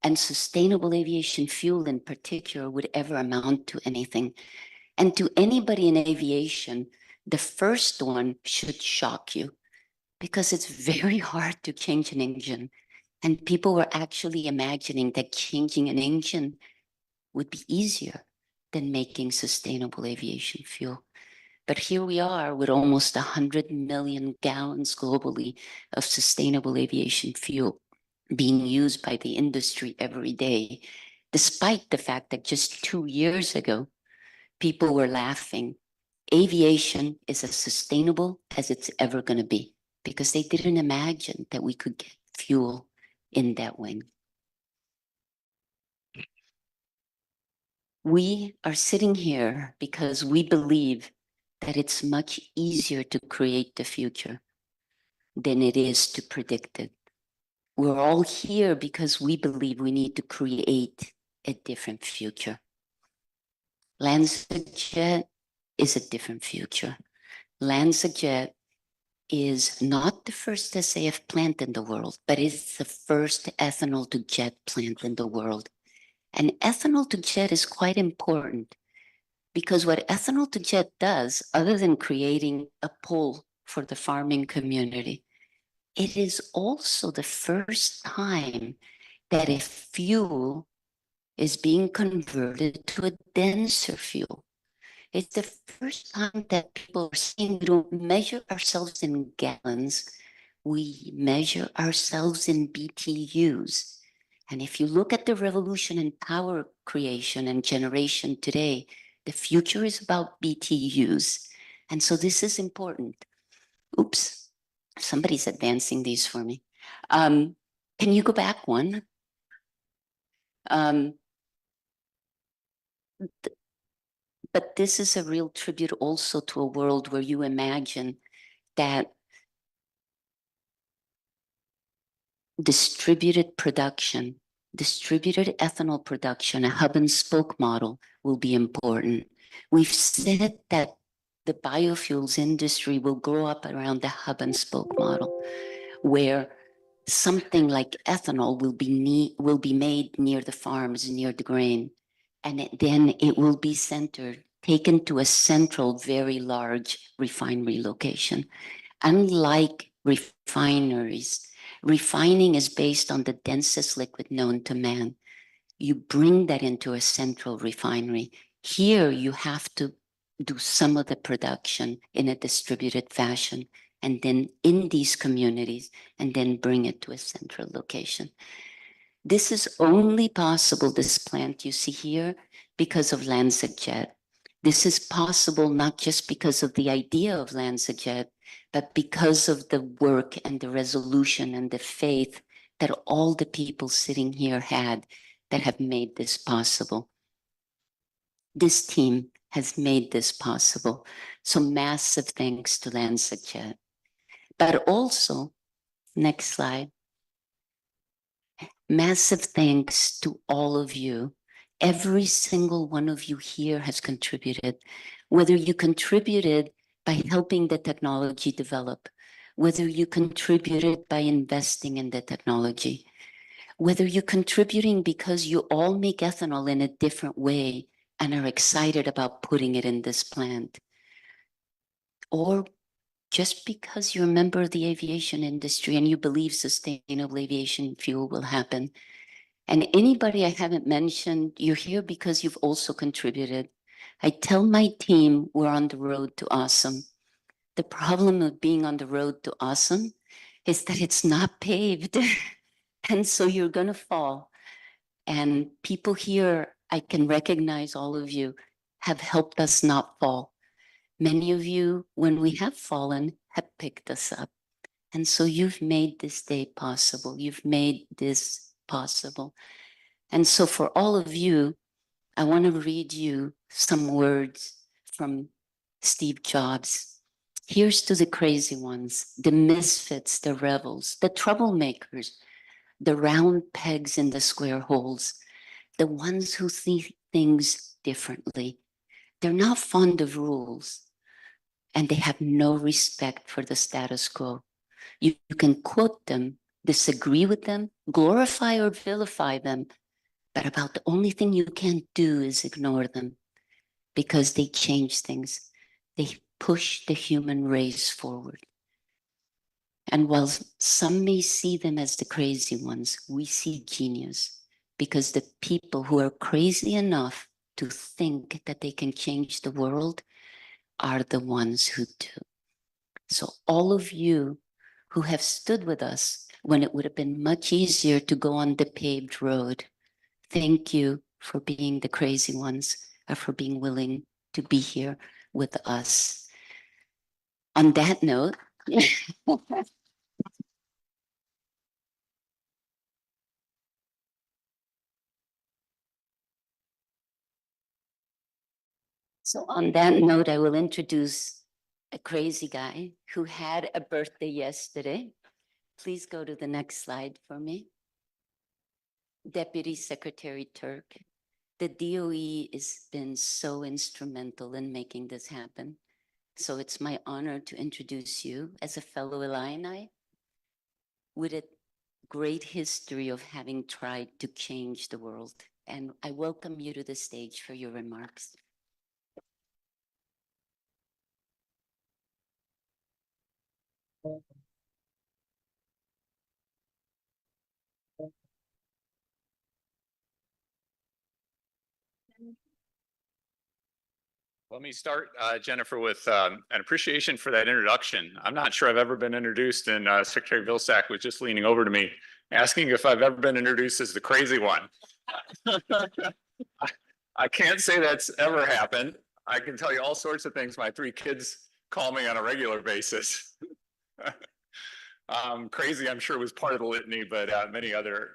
and sustainable aviation fuel in particular would ever amount to anything. And to anybody in aviation, the first one should shock you because it's very hard to change an engine. And people were actually imagining that changing an engine would be easier than making sustainable aviation fuel. But here we are with almost 100 million gallons globally of sustainable aviation fuel being used by the industry every day, despite the fact that just 2 years ago, people were laughing. Aviation is as sustainable as it's ever going to be because they didn't imagine that we could get fuel in that wing. We are sitting here because we believe that it's much easier to create the future than it is to predict it. We're all here because we believe we need to create a different future. LanzaJet is a different future. LanzaJet is not the first SAF plant in the world, but it's the first ethanol-to-jet plant in the world. And ethanol-to-jet is quite important because what ethanol-to-jet does, other than creating a pull for the farming community, it is also the first time that a fuel is being converted to a denser fuel. It's the first time that people are saying we don't measure ourselves in gallons, we measure ourselves in BTUs. And if you look at the revolution in power creation and generation today, the future is about BTUs. And so this is important. Oops, somebody's advancing these for me. Can you go back one? But this is a real tribute also to a world where you imagine that distributed production, distributed ethanol production, a hub and spoke model will be important. We've said that the biofuels industry will grow up around the hub and spoke model, where something like ethanol will be made near the farms, near the grain, and then it will be centered, taken to a central, very large refinery location. Unlike refineries, refining is based on the densest liquid known to man. You bring that into a central refinery. Here, you have to do some of the production in a distributed fashion, and then in these communities, and then bring it to a central location. This is only possible, this plant you see here, because of LanzaJet. This is possible not just because of the idea of LanzaJet, but because of the work and the resolution and the faith that all the people sitting here had that have made this possible. This team has made this possible. So massive thanks to LanzaJet. But also, next slide, massive thanks to all of you. Every single one of you here has contributed, whether you contributed by helping the technology develop, whether you contributed by investing in the technology, whether you're contributing because you all make ethanol in a different way and are excited about putting it in this plant, or just because you're a member of the aviation industry and you believe sustainable aviation fuel will happen. And anybody I haven't mentioned, you're here because you've also contributed. I tell my team we're on the road to awesome. The problem of being on the road to awesome is that it's not paved. And so you're going to fall. And people here, I can recognize all of you, have helped us not fall. Many of you, when we have fallen, have picked us up. And so you've made this day possible. You've made this possible. And so for all of you, I want to read you some words from Steve Jobs. Here's to the crazy ones, the misfits, the rebels, the troublemakers, the round pegs in the square holes, the ones who see things differently. They're not fond of rules, and they have no respect for the status quo. You can quote them, disagree with them, glorify or vilify them, but about the only thing you can't do is ignore them, because they change things. They push the human race forward. And while some may see them as the crazy ones, we see genius, because the people who are crazy enough to think that they can change the world are the ones who do. So all of you who have stood with us when it would have been much easier to go on the paved road, thank you for being the crazy ones, or for being willing to be here with us. On that note, so on that note, I will introduce a crazy guy who had a birthday yesterday. Please go to the next slide for me. Deputy Secretary Turk. The DOE has been so instrumental in making this happen. So it's my honor to introduce you as a fellow Illini with a great history of having tried to change the world. And I welcome you to the stage for your remarks. Let me start, Jennifer, with an appreciation for that introduction. I'm not sure I've ever been introduced, and Secretary Vilsack was just leaning over to me, asking if I've ever been introduced as the crazy one. I can't say that's ever happened. I can tell you all sorts of things my three kids call me on a regular basis. Crazy, I'm sure, was part of the litany, but many other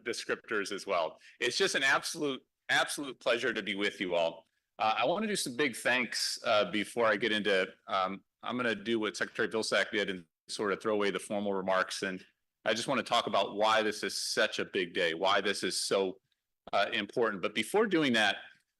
descriptors as well. It's just an absolute pleasure to be with you all. I want to do some big thanks before I get into. I'm going to do what Secretary Vilsack did and sort of throw away the formal remarks, and I just want to talk about why this is such a big day, why this is so important. But before doing that,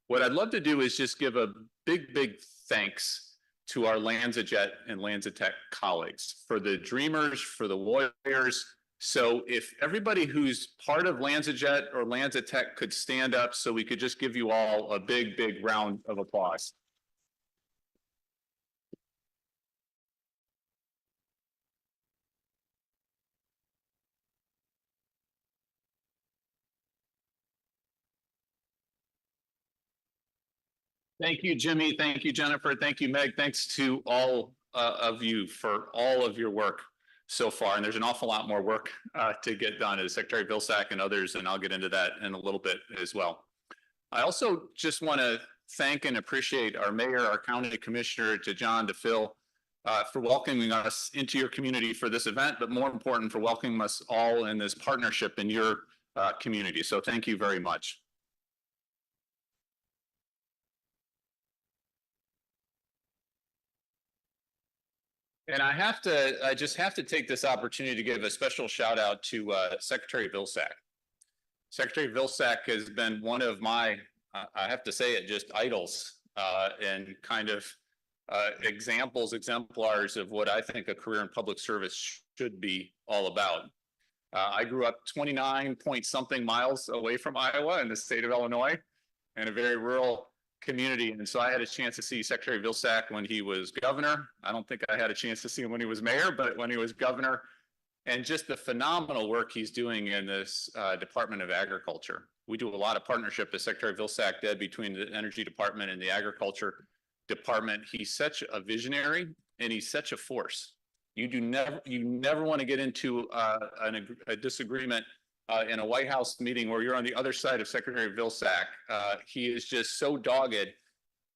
what I'd love to do is just give a big thanks to our LanzaJet and LanzaTech colleagues, for the dreamers, for the warriors. So if everybody who's part of LanzaJet or LanzaTech could stand up so we could just give you all a big round of applause. Thank you, Jimmy. Thank you, Jennifer. Thank you, Meg. Thanks to all of you for all of your work so far. And there's an awful lot more work to get done as Secretary Vilsack and others, and I'll get into that in a little bit as well. I also just want to thank and appreciate our mayor, our county commissioner, to John, to Phil, for welcoming us into your community for this event, but more important, for welcoming us all in this partnership in your community. So thank you very much. And I just have to take this opportunity to give a special shout out to Secretary Vilsack. Secretary Vilsack has been one of my, I have to say it, just idols and kind of exemplars of what I think a career in public service should be all about. I grew up 29 point something miles away from Iowa in the state of Illinois, in a very rural community. And so I had a chance to see Secretary Vilsack when he was governor. I don't think I had a chance to see him when he was mayor, but when he was governor, and just the phenomenal work he's doing in this Department of Agriculture. We do a lot of partnership, as Secretary Vilsack did, between the Energy Department and the Agriculture Department. He's such a visionary, and he's such a force. You never want to get into a disagreement in a White House meeting where you're on the other side of Secretary Vilsack. He is just so dogged,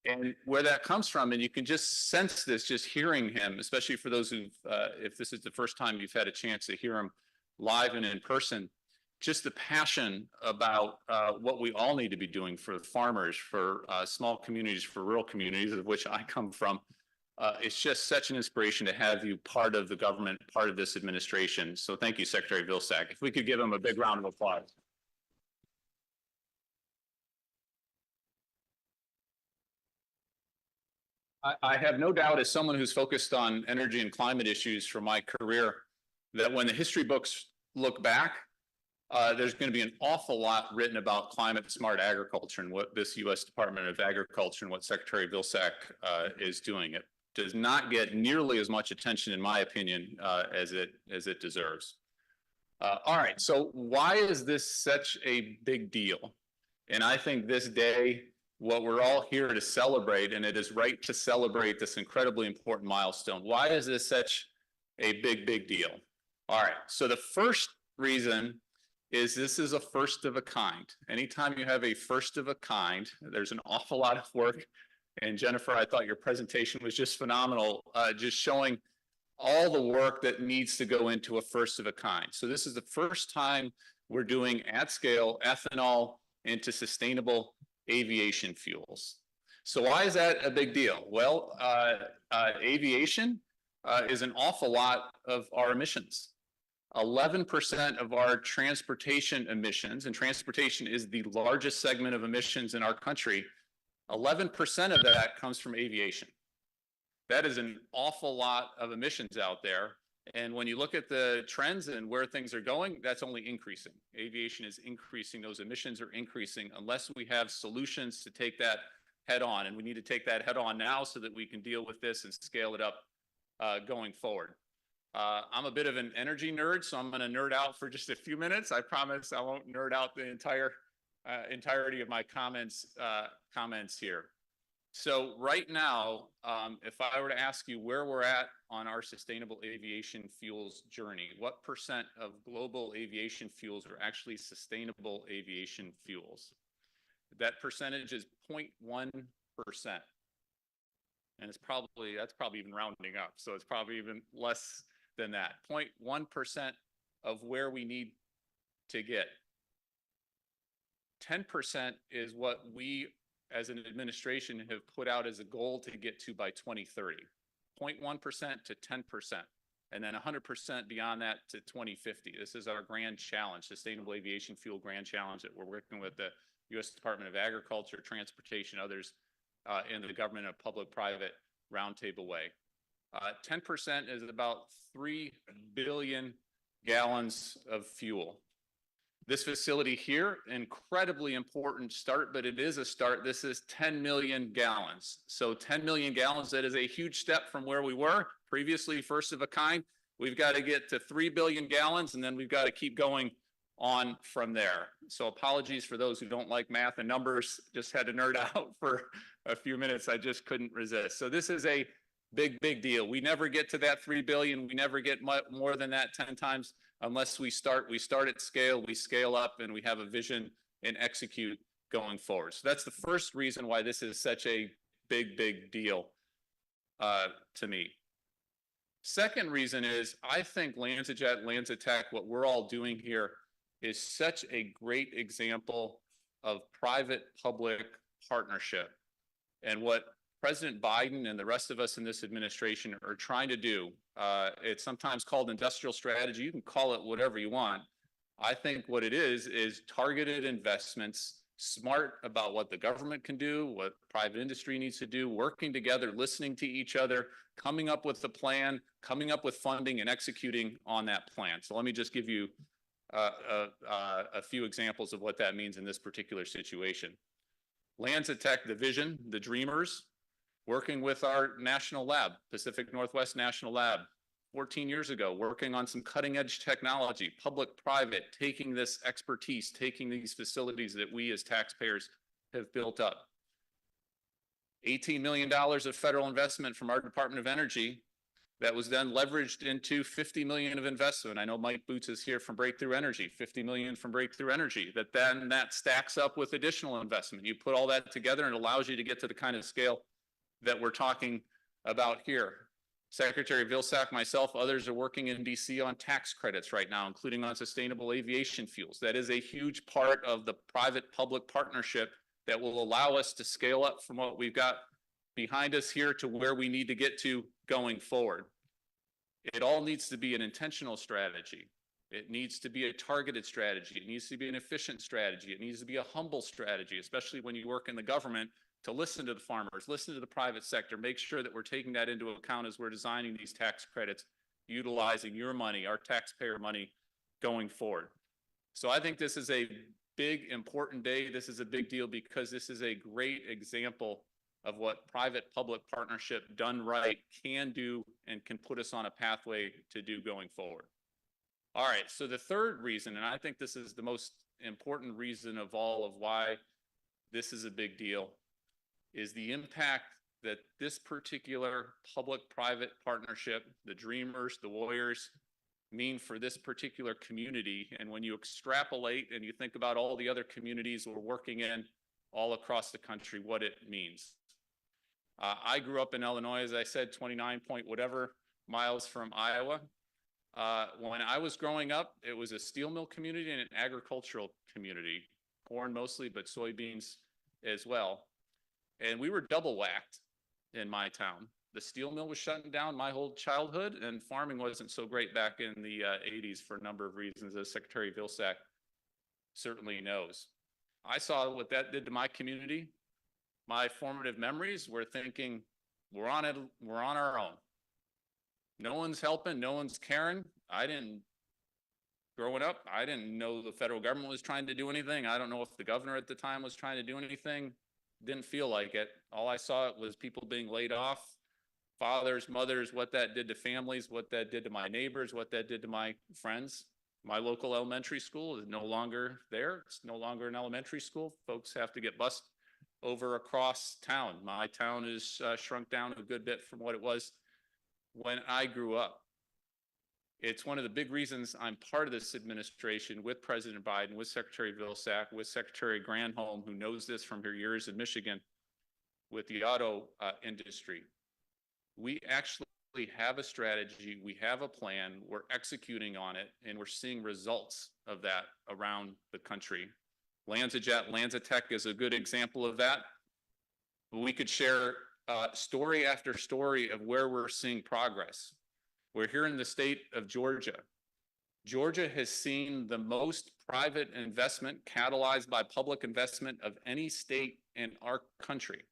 and where that comes from, and you can just sense this just hearing him, especially for those who, if this is the first time you've had a chance to hear him live and in person, just the passion about what we all need to be doing for farmers, for small communities, for rural communities, of which I come from. It's just such an inspiration to have you part of the government, part of this administration. So thank you, Secretary Vilsack. If we could give him a big round of applause. I have no doubt, as someone who's focused on energy and climate issues for my career, that when the history books look back, there's going to be an awful lot written about climate smart agriculture and what this U.S. Department of Agriculture and what Secretary Vilsack is doing. It does not get nearly as much attention, in my opinion, as it deserves. All right, so why is this such a big deal? And I think this day, what we're all here to celebrate, and it is right to celebrate this incredibly important milestone. Why is this such a big deal? All right, so the first reason is this is a first of a kind. Anytime you have a first of a kind, there's an awful lot of work. And Jennifer, I thought your presentation was just phenomenal, just showing all the work that needs to go into a first of a kind. So this is the first time we're doing at scale ethanol into sustainable aviation fuels. So why is that a big deal? Well, aviation is an awful lot of our emissions. 11% of our transportation emissions, and transportation is the largest segment of emissions in our country, 11% of that comes from aviation. That is an awful lot of emissions out there. And when you look at the trends and where things are going, that's only increasing. Aviation is increasing, those emissions are increasing unless we have solutions to take that head on. And we need to take that head on now so that we can deal with this and scale it up going forward. I'm a bit of an energy nerd, so I'm going to nerd out for just a few minutes. I promise I won't nerd out the entirety of my comments here. So right now, if I were to ask you where we're at on our sustainable aviation fuels journey, what percent of global aviation fuels are actually sustainable aviation fuels? That percentage is 0.1%. And that's probably even rounding up. So it's probably even less than that. 0.1% of where we need to get. 10% is what we as an administration have put out as a goal to get to by 2030. 0.1% to 10%, and then 100% beyond that to 2050. This is our grand challenge, Sustainable Aviation Fuel Grand Challenge, that we're working with the U.S. Department of Agriculture, Transportation, others in the government of public-private roundtable way. 10% is about 3 billion gallons of fuel. This facility here, incredibly important start, but it is a start. This is 10 million gallons. So 10 million gallons, that is a huge step from where we were previously, first of a kind. We've got to get to 3 billion gallons, and then we've got to keep going on from there. So apologies for those who don't like math and numbers, just had to nerd out for a few minutes. I just couldn't resist. So this is a big deal. We never get to that 3 billion. We never get more than that 10 times unless we start at scale, we scale up, and we have a vision and execute going forward. So that's the first reason why this is such a big deal to me. Second reason is I think LanzaJet, LanzaTech, what we're all doing here is such a great example of private-public partnership. And what President Biden and the rest of us in this administration are trying to do, it's sometimes called industrial strategy. You can call it whatever you want. I think what it is targeted investments, smart about what the government can do, what private industry needs to do, working together, listening to each other, coming up with the plan, coming up with funding, and executing on that plan. So let me just give you a few examples of what that means in this particular situation. LanzaTech, the vision, the dreamers, working with our national lab, Pacific Northwest National Lab, 14 years ago, working on some cutting edge technology, public-private, taking this expertise, taking these facilities that we as taxpayers have built up. $18 million of federal investment from our Department of Energy that was then leveraged into $50 million of investment. I know Mike Boots is here from Breakthrough Energy, $50 million from Breakthrough Energy, that stacks up with additional investment. You put all that together and it allows you to get to the kind of scale that we're talking about here. Secretary Vilsack, myself, others are working in DC on tax credits right now, including on sustainable aviation fuels. That is a huge part of the private-public partnership that will allow us to scale up from what we've got behind us here to where we need to get to going forward. It all needs to be an intentional strategy. It needs to be a targeted strategy. It needs to be an efficient strategy. It needs to be a humble strategy, especially when you work in the government, to listen to the farmers, listen to the private sector, make sure that we're taking that into account as we're designing these tax credits, utilizing your money, our taxpayer money going forward. So I think this is a big, important day. This is a big deal because this is a great example of what private-public partnership done right can do and can put us on a pathway to do going forward. All right, so the third reason, and I think this is the most important reason of all of why this is a big deal, is the impact that this particular public-private partnership, the dreamers, the warriors, mean for this particular community. And when you extrapolate and you think about all the other communities we're working in all across the country, what it means. I grew up in Illinois, as I said, 29 point whatever miles from Iowa. When I was growing up, it was a steel mill community and an agricultural community, corn mostly, but soybeans as well. And we were double whacked in my town. The steel mill was shutting down my whole childhood, and farming wasn't so great back in the 80s for a number of reasons, as Secretary Vilsack certainly knows. I saw what that did to my community. My formative memories were thinking, we're on our own. No one's helping, no one's caring. Growing up, I didn't know the federal government was trying to do anything. I don't know if the governor at the time was trying to do anything. Didn't feel like it. All I saw was people being laid off, fathers, mothers, what that did to families, what that did to my neighbors, what that did to my friends. My local elementary school is no longer there. It's no longer an elementary school. Folks have to get bused over across town. My town is shrunk down a good bit from what it was when I grew up. It's one of the big reasons I'm part of this administration with President Biden, with Secretary Vilsack, with Secretary Granholm, who knows this from her years in Michigan with the auto industry. We actually have a strategy, we have a plan, we're executing on it, and we're seeing results of that around the country. LanzaJet, LanzaTech is a good example of that. We could share story after story of where we're seeing progress. We're here in the state of Georgia. Georgia has seen the most private investment catalyzed by public investment of any state in our country.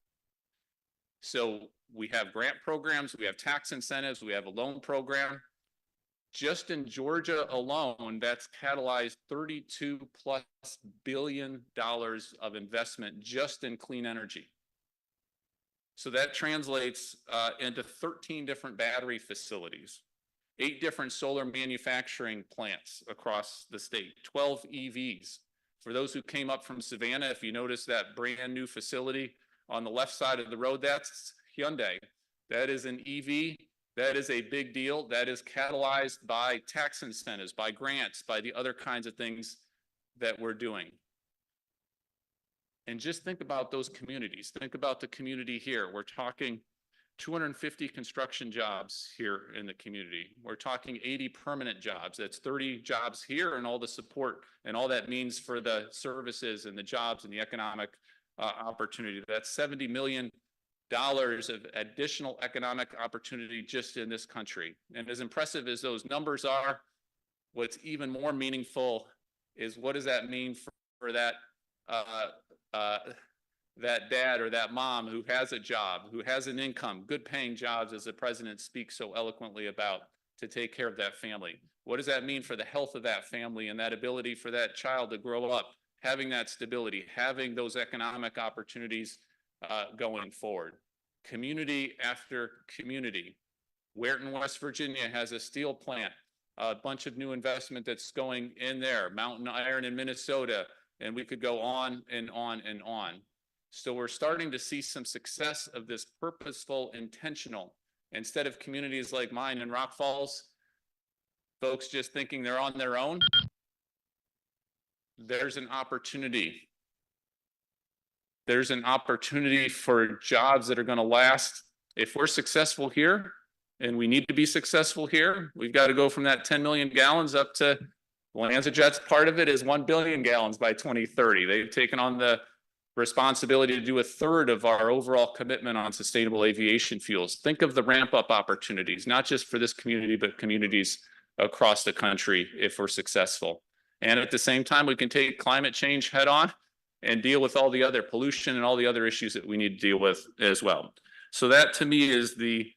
So we have grant programs, we have tax incentives, we have a loan program. Just in Georgia alone, that's catalyzed $32+ billion of investment just in clean energy. So that translates into 13 different battery facilities, 8 different solar manufacturing plants across the state, 12 EVs. For those who came up from Savannah, if you notice that brand new facility on the left side of the road, that's Hyundai. That is an EV. That is a big deal. That is catalyzed by tax incentives, by grants, by the other kinds of things that we're doing. And just think about those communities. Think about the community here. We're talking 250 construction jobs here in the community. We're talking 80 permanent jobs. That's 30 jobs here and all the support and all that means for the services and the jobs and the economic opportunity. That's $70 million of additional economic opportunity just in this country. And as impressive as those numbers are, what's even more meaningful is what does that mean for that that dad or that mom who has a job, who has an income, good paying jobs, as the president speaks so eloquently about, to take care of that family. What does that mean for the health of that family and that ability for that child to grow up, having that stability, having those economic opportunities going forward? Community after community. Weirton, West Virginia has a steel plant, a bunch of new investment that's going in there, Mountain Iron in Minnesota, and we could go on and on and on. So we're starting to see some success of this purposeful, intentional, instead of communities like mine in Rock Falls, folks just thinking they're on their own. There's an opportunity. There's an opportunity for jobs that are going to last. If we're successful here, and we need to be successful here, we've got to go from that 10 million gallons up to LanzaJet's part of it is 1 billion gallons by 2030. They've taken on the responsibility to do 1/3 of our overall commitment on sustainable aviation fuels. Think of the ramp up opportunities, not just for this community, but communities across the country if we're successful. And at the same time, we can take climate change head on and deal with all the other pollution and all the other issues that we need to deal with as well. So that to me is the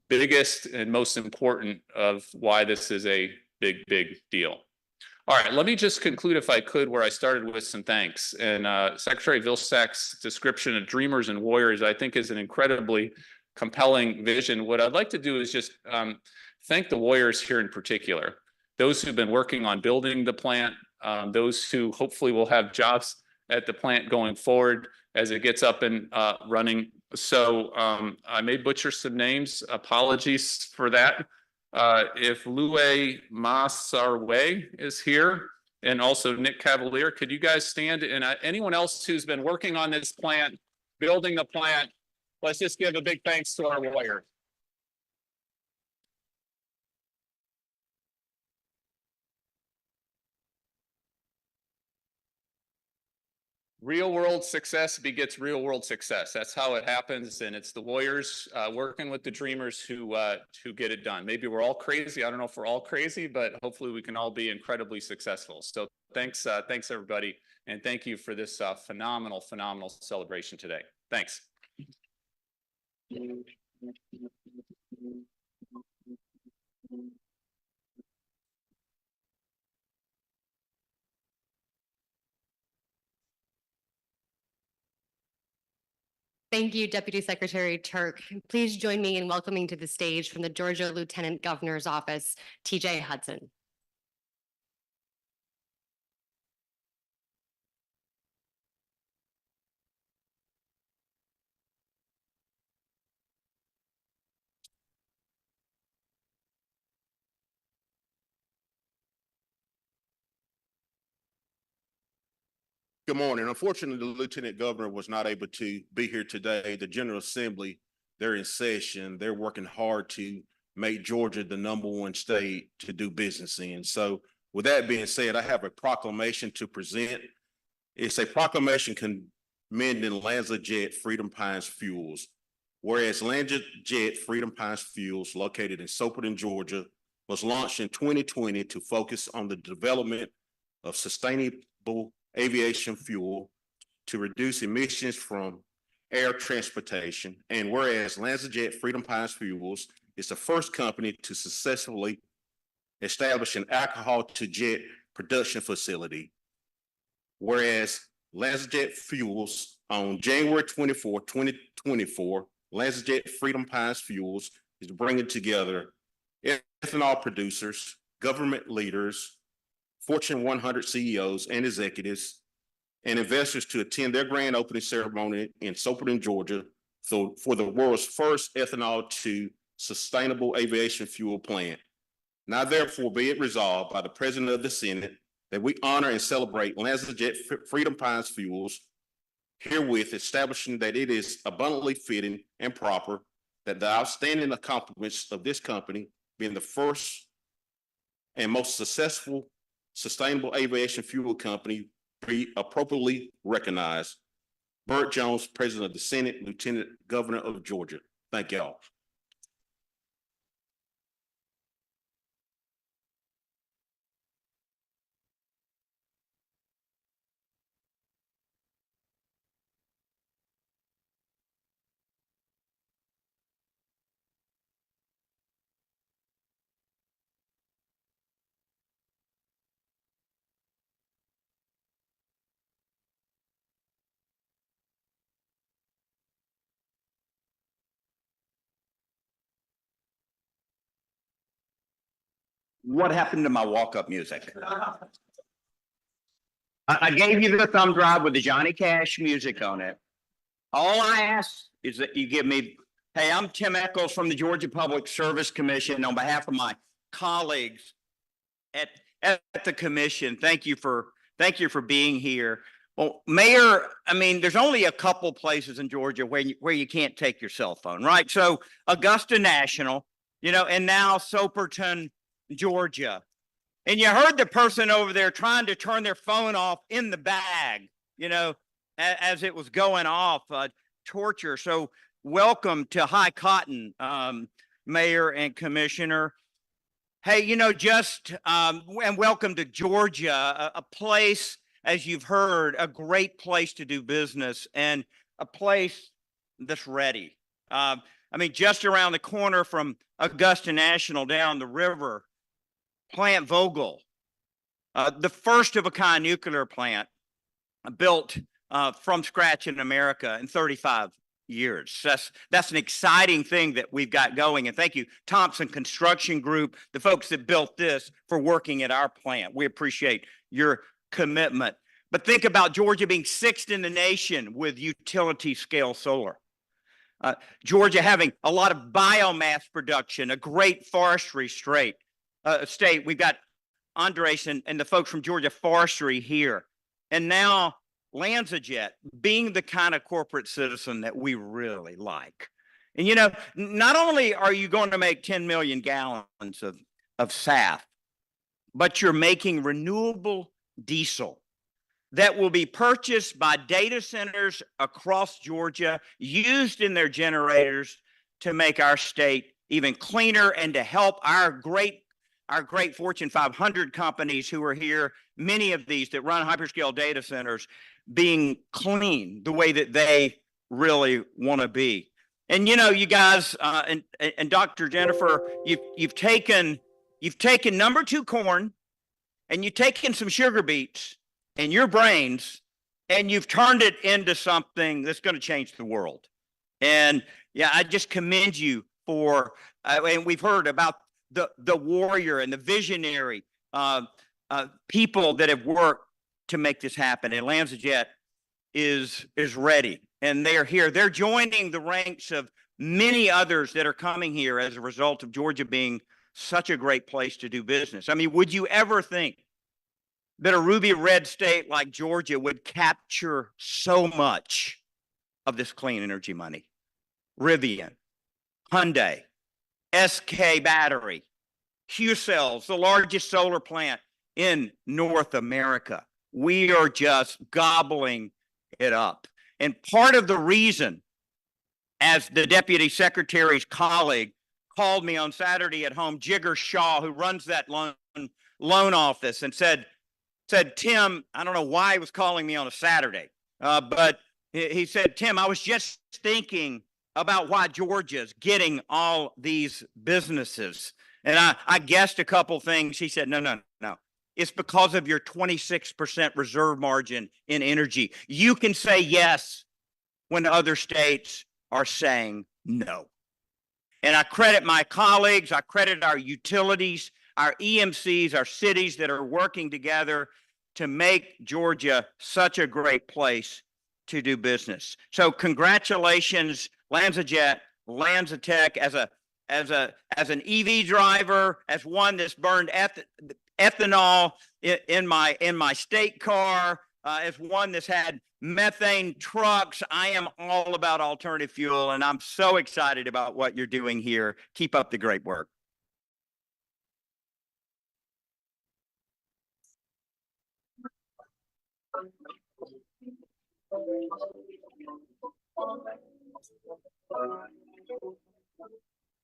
biggest and most important of why this is a big, big deal. All right, let me just conclude, if I could, where I started with some thanks. And Secretary Vilsack's description of dreamers and warriors, I think, is an incredibly compelling vision. What I'd like to do is just thank the warriors here in particular, those who've been working on building the plant, those who hopefully will have jobs at the plant going forward as it gets up and running. So I may butcher some names. Apologies for that. If Louis Masarwe is here, and also Nick Cavalier, could you guys stand? And anyone else who's been working on this plant, building the plant, let's just give a big thanks to our warriors. Real world success begets real world success. That's how it happens. And it's the warriors working with the dreamers who get it done. Maybe we're all crazy. I don't know if we're all crazy, but hopefully we can all be incredibly successful. So thanks everybody. And thank you for this phenomenal celebration today. Thanks. Thank you, Deputy Secretary Turk. Please join me in welcoming to the stage from the Georgia Lieutenant Governor's Office, TJ Hudson. Good morning. Unfortunately, the Lieutenant Governor was not able to be here today. The General Assembly, they're in session. They're working hard to make Georgia the #1 state to do business in. So with that being said, I have a proclamation to present. It's a proclamation commending LanzaJet Freedom Pines Fuels. Whereas LanzaJet Freedom Pines Fuels, located in Soperton, Georgia, was launched in 2020 to focus on the development of sustainable aviation fuel to reduce emissions from air transportation. And whereas LanzaJet Freedom Pines Fuels is the first company to successfully establish an alcohol-to-jet production facility. Whereas LanzaJet Fuels on January 24, 2024, LanzaJet Freedom Pines Fuels is bringing together ethanol producers, government leaders, Fortune 100 CEOs and executives, and investors to attend their grand opening ceremony in Soperton, Georgia, for the world's first ethanol to sustainable aviation fuel plant. Now therefore be it resolved by the President of the Senate that we honor and celebrate LanzaJet Freedom Pines Fuels, herewith establishing that it is abundantly fitting and proper that the outstanding accomplishments of this company, being the first and most successful sustainable aviation fuel company, be appropriately recognized. Burt Jones, President of the Senate, Lieutenant Governor of Georgia. Thank y'all. What happened to my walk-up music? I gave you the thumb drive with the Johnny Cash music on it. All I ask is that you give me, hey, I'm Tim Echols from the Georgia Public Service Commission. On behalf of my colleagues at the commission, thank you for being here. Well, Mayor, I mean, there's only a couple places in Georgia where you can't take your cell phone, right? So Augusta National, and now Soperton, Georgia. And you heard the person over there trying to turn their phone off in the bag, as it was going off, torture. So welcome to High Cotton, Mayor and Commissioner. Hey, you know, and welcome to Georgia, a place, as you've heard, a great place to do business and a place that's ready. I mean, just around the corner from Augusta National down the river, Plant Vogtle, the first of a kind nuclear plant built from scratch in America in 35 years. That's an exciting thing that we've got going. And thank you, Thompson Construction Group, the folks that built this, for working at our plant. We appreciate your commitment. But think about Georgia being sixth in the nation with utility scale solar. Georgia having a lot of biomass production, a great forestry state. We've got Andres and the folks from Georgia Forestry here. And now LanzaJet being the kind of corporate citizen that we really like. And, you know, not only are you going to make 10 million gallons of SAF, but you're making renewable diesel that will be purchased by data centers across Georgia, used in their generators to make our state even cleaner and to help our great Fortune 500 companies who are here, many of these that run hyperscale data centers, being clean the way that they really want to be. And you know, you guys and Dr. Jennifer, you've taken number 2 corn, and you've taken some sugar beets and your brains, and you've turned it into something that's going to change the world. And yeah, I just commend you for, and we've heard about the warrior and the visionary people that have worked to make this happen. And LanzaJet is ready, and they are here. They're joining the ranks of many others that are coming here as a result of Georgia being such a great place to do business. I mean, would you ever think that a ruby red state like Georgia would capture so much of this clean energy money? Rivian, Hyundai, SK Battery, Q-Cells, the largest solar plant in North America. We are just gobbling it up. And part of the reason, as the Deputy Secretary's colleague called me on Saturday at home, Jigger Shaw, who runs that loan office, and said, Tim, I don't know why he was calling me on a Saturday, but he said, Tim, I was just thinking about why Georgia's getting all these businesses. And I guessed a couple things. He said, no. It's because of your 26% reserve margin in energy. You can say yes when other states are saying no. And I credit my colleagues, I credit our utilities, our EMCs, our cities that are working together to make Georgia such a great place to do business. So congratulations, LanzaJet, LanzaTech, as an EV driver, as one that's burned ethanol in my state car, as one that's had methane trucks. I am all about alternative fuel, and I'm so excited about what you're doing here. Keep up the great work.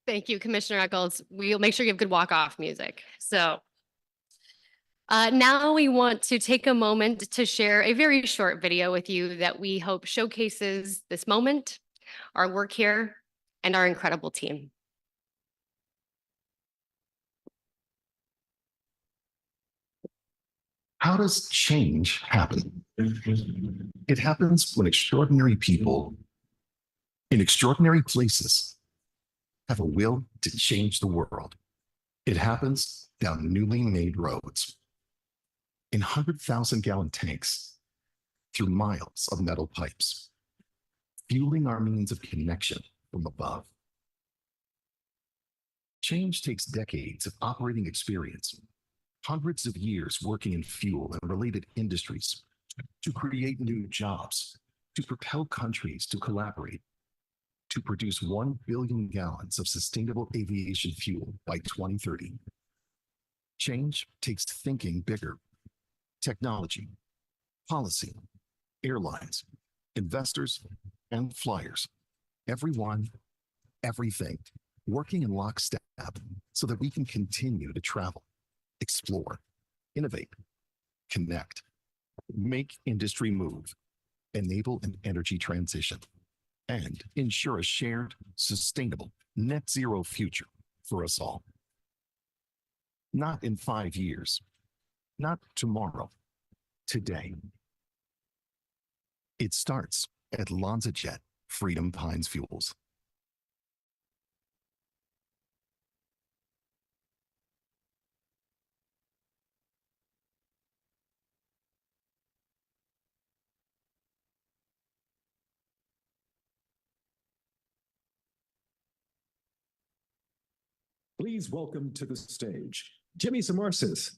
Thank you, Commissioner Eccles. We'll make sure you have good walk-off music. So now we want to take a moment to share a very short video with you that we hope showcases this moment, our work here, and our incredible team. How does change happen? It happens when extraordinary people in extraordinary places have a will to change the world. It happens down newly made roads, in 100,000-gallon tanks, through miles of metal pipes, fueling our means of connection from above. Change takes decades of operating experience, hundreds of years working in fuel and related industries to create new jobs, to propel countries to collaborate, to produce 1 billion gallons of sustainable aviation fuel by 2030. Change takes thinking bigger. Technology, policy, airlines, investors, and flyers. Everyone, everything, working in lockstep so that we can continue to travel, explore, innovate, connect, make industry move, enable an energy transition, and ensure a shared, sustainable, net zero future for us all. Not in 5 years, not tomorrow, today. It starts at LanzaJet Freedom Pines Fuels. Please welcome to the stage, Jimmy Samarsis,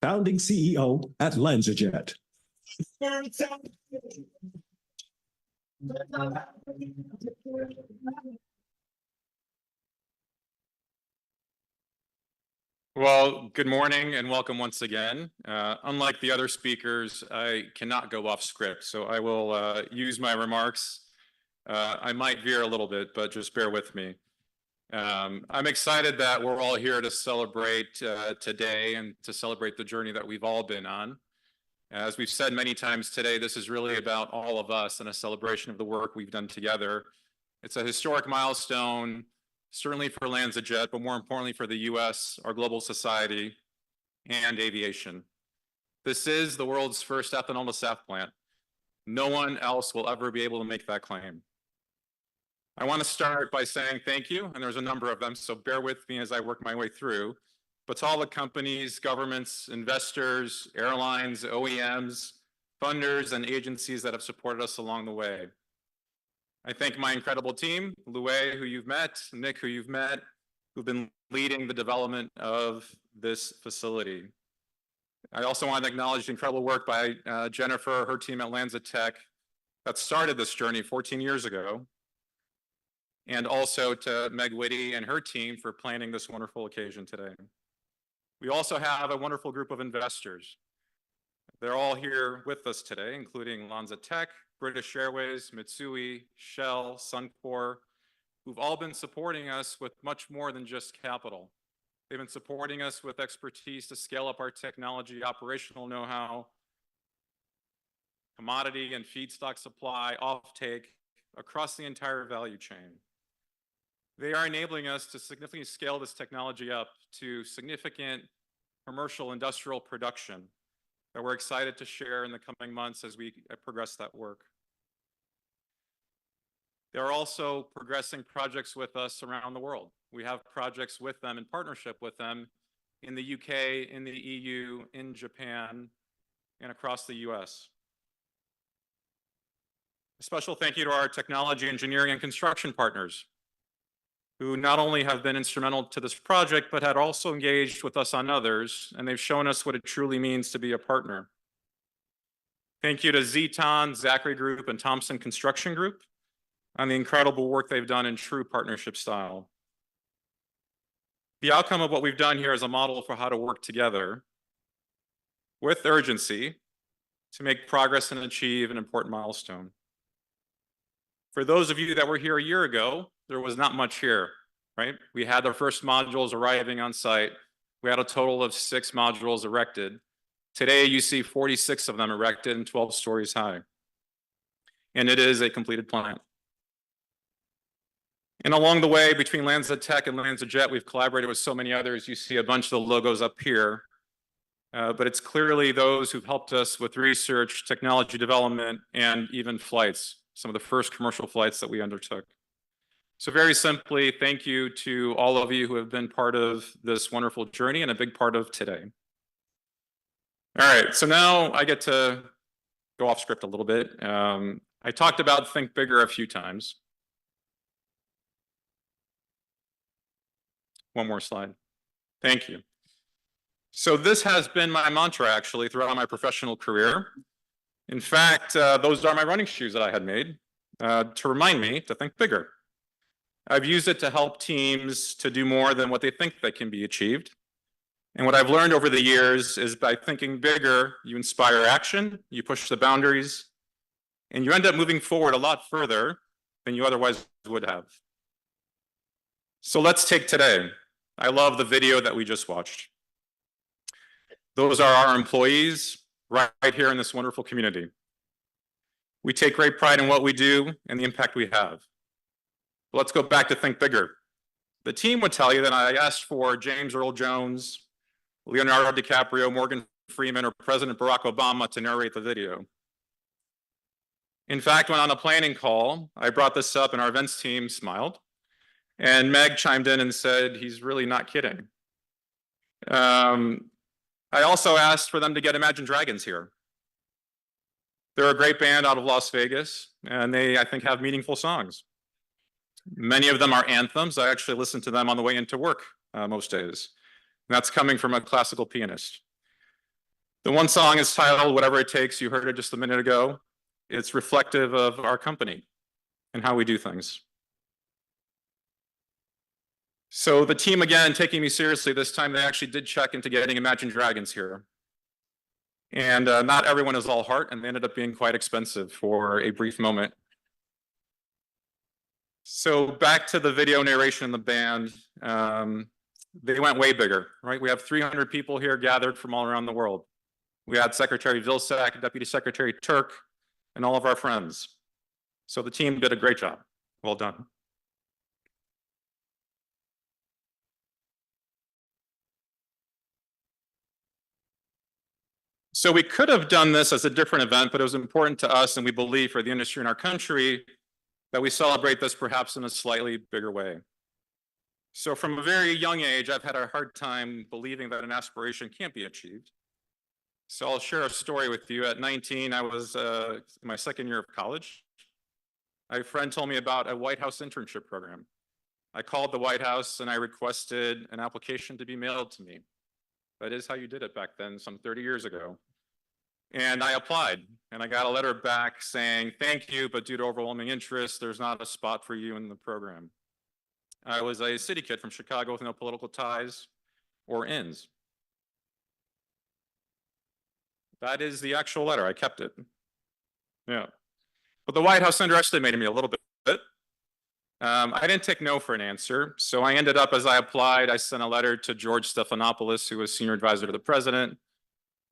founding CEO at LanzaJet. Well, good morning and welcome once again. Unlike the other speakers, I cannot go off script, so I will use my remarks. I might veer a little bit, but just bear with me. I'm excited that we're all here to celebrate today and to celebrate the journey that we've all been on. As we've said many times today, this is really about all of us and a celebration of the work we've done together. It's a historic milestone, certainly for LanzaJet, but more importantly for the US, our global society, and aviation. This is the world's first ethanol-to-SAF plant. No one else will ever be able to make that claim. I want to start by saying thank you, and there's a number of them, so bear with me as I work my way through. But to all the companies, governments, investors, airlines, OEMs, funders, and agencies that have supported us along the way. I thank my incredible team, Lue, who you've met, Nick, who you've met, who've been leading the development of this facility. I also want to acknowledge the incredible work by Jennifer, her team at LanzaTech that started this journey 14 years ago. And also to Meg Whitty and her team for planning this wonderful occasion today. We also have a wonderful group of investors. They're all here with us today, including LanzaTech, British Airways, Mitsui, Shell, Suncor, who've all been supporting us with much more than just capital. They've been supporting us with expertise to scale up our technology, operational know-how, commodity and feedstock supply, offtake, across the entire value chain. They are enabling us to significantly scale this technology up to significant commercial industrial production that we're excited to share in the coming months as we progress that work. They're also progressing projects with us around the world. We have projects with them in partnership with them in the UK, in the EU, in Japan, and across the US. A special thank you to our technology, engineering, and construction partners, who not only have been instrumental to this project, but had also engaged with us on others, and they've shown us what it truly means to be a partner. Thank you to Zeton, Zachary Group, and Thompson Construction Group on the incredible work they've done in true partnership style. The outcome of what we've done here is a model for how to work together with urgency to make progress and achieve an important milestone. For those of you that were here a year ago, there was not much here, right? We had our first modules arriving on site. We had a total of 6 modules erected. Today, you see 46 of them erected and 12 stories high. And it is a completed plant. And along the way, between LanzaTech and LanzaJet, we've collaborated with so many others. You see a bunch of the logos up here. But it's clearly those who've helped us with research, technology development, and even flights, some of the first commercial flights that we undertook. So very simply, thank you to all of you who have been part of this wonderful journey and a big part of today. All right, so now I get to go off script a little bit. I talked about think bigger a few times. One more slide. Thank you. So this has been my mantra actually throughout my professional career. In fact, those are my running shoes that I had made to remind me to think bigger. I've used it to help teams to do more than what they think that can be achieved. And what I've learned over the years is by thinking bigger, you inspire action, you push the boundaries, and you end up moving forward a lot further than you otherwise would have. So let's take today. I love the video that we just watched. Those are our employees right here in this wonderful community. We take great pride in what we do and the impact we have. But let's go back to think bigger. The team would tell you that I asked for James Earl Jones, Leonardo DiCaprio, Morgan Freeman, or President Barack Obama to narrate the video. In fact, when on a planning call, I brought this up and our events team smiled. And Meg chimed in and said, he's really not kidding. I also asked for them to get Imagine Dragons here. They're a great band out of Las Vegas, and they, I think, have meaningful songs. Many of them are anthems. I actually listen to them on the way into work most days. And that's coming from a classical pianist. The one song is titled Whatever It Takes. You heard it just a minute ago. It's reflective of our company and how we do things. So the team, again, taking me seriously this time, they actually did check into getting Imagine Dragons here. And not everyone is all heart, and they ended up being quite expensive for a brief moment. So back to the video narration in the band, they went way bigger, right? We have 300 people here gathered from all around the world. We had Secretary Vilsack, Deputy Secretary Turk, and all of our friends. So the team did a great job. Well done. So we could have done this as a different event, but it was important to us, and we believe for the industry in our country, that we celebrate this perhaps in a slightly bigger way. So from a very young age, I've had a hard time believing that an aspiration can't be achieved. So I'll share a story with you. At 19, I was in my second year of college. A friend told me about a White House internship program. I called the White House and I requested an application to be mailed to me. That is how you did it back then, some 30 years ago. And I applied, and I got a letter back saying, thank you, but due to overwhelming interest, there's not a spot for you in the program. I was a city kid from Chicago with no political ties or ends. That is the actual letter. I kept it. Yeah. But the White House underestimated me a little bit. I didn't take no for an answer. So I ended up, as I applied, I sent a letter to George Stephanopoulos, who was senior advisor to the president.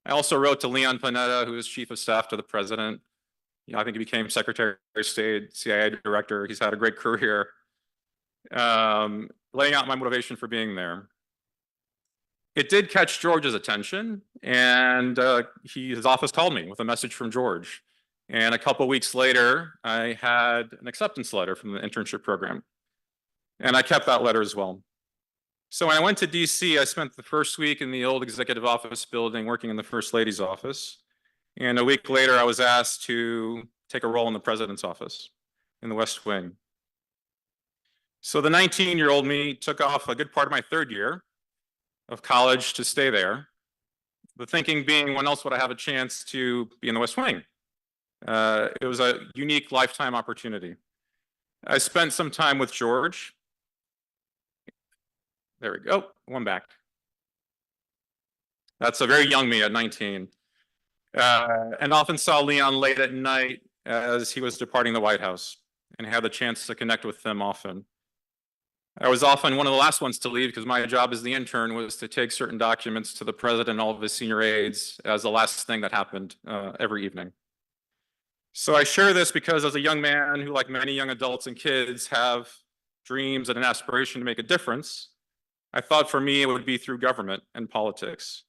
I also wrote to Leon Panetta, who was chief of staff to the president. I think he became Secretary of State, CIA director. He's had a great career. Laying out my motivation for being there. It did catch George's attention, and his office called me with a message from George. And a couple of weeks later, I had an acceptance letter from the internship program. And I kept that letter as well. So when I went to DC, I spent the first week in the old executive office building working in the First Lady's office. And a week later, I was asked to take a role in the president's office in the West Wing. So the 19-year-old me took off a good part of my third year of college to stay there. The thinking being, when else would I have a chance to be in the West Wing? It was a unique lifetime opportunity. I spent some time with George. There we go, one back. That's a very young me at 19. And often saw Leon late at night as he was departing the White House and had the chance to connect with them often. I was often one of the last ones to leave because my job as the intern was to take certain documents to the president and all of his senior aides as the last thing that happened every evening. So I share this because as a young man who, like many young adults and kids, have dreams and an aspiration to make a difference, I thought for me it would be through government and politics.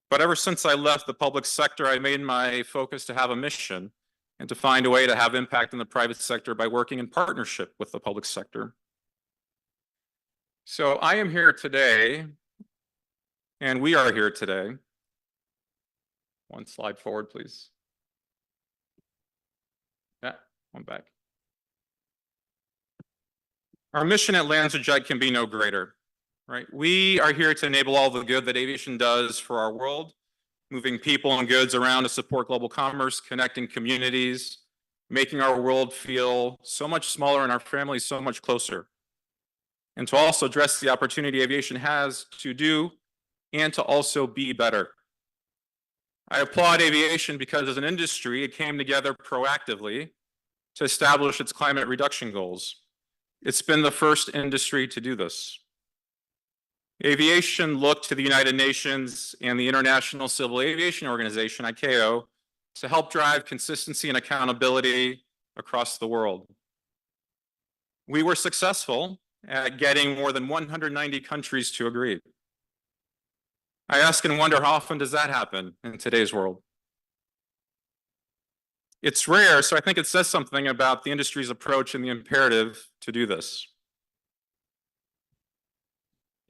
But ever since I left the public sector, I made my focus to have a mission and to find a way to have impact in the private sector by working in partnership with the public sector. So I am here today, and we are here today. One slide forward, please. Yeah, one back. Our mission at LanzaJet can be no greater, right? We are here to enable all the good that aviation does for our world, moving people and goods around to support global commerce, connecting communities, making our world feel so much smaller and our families so much closer. And to also address the opportunity aviation has to do and to also be better. I applaud aviation because as an industry, it came together proactively to establish its climate reduction goals. It's been the first industry to do this. Aviation looked to the United Nations and the International Civil Aviation Organization, ICAO, to help drive consistency and accountability across the world. We were successful at getting more than 190 countries to agree. I ask and wonder, how often does that happen in today's world? It's rare, so I think it says something about the industry's approach and the imperative to do this.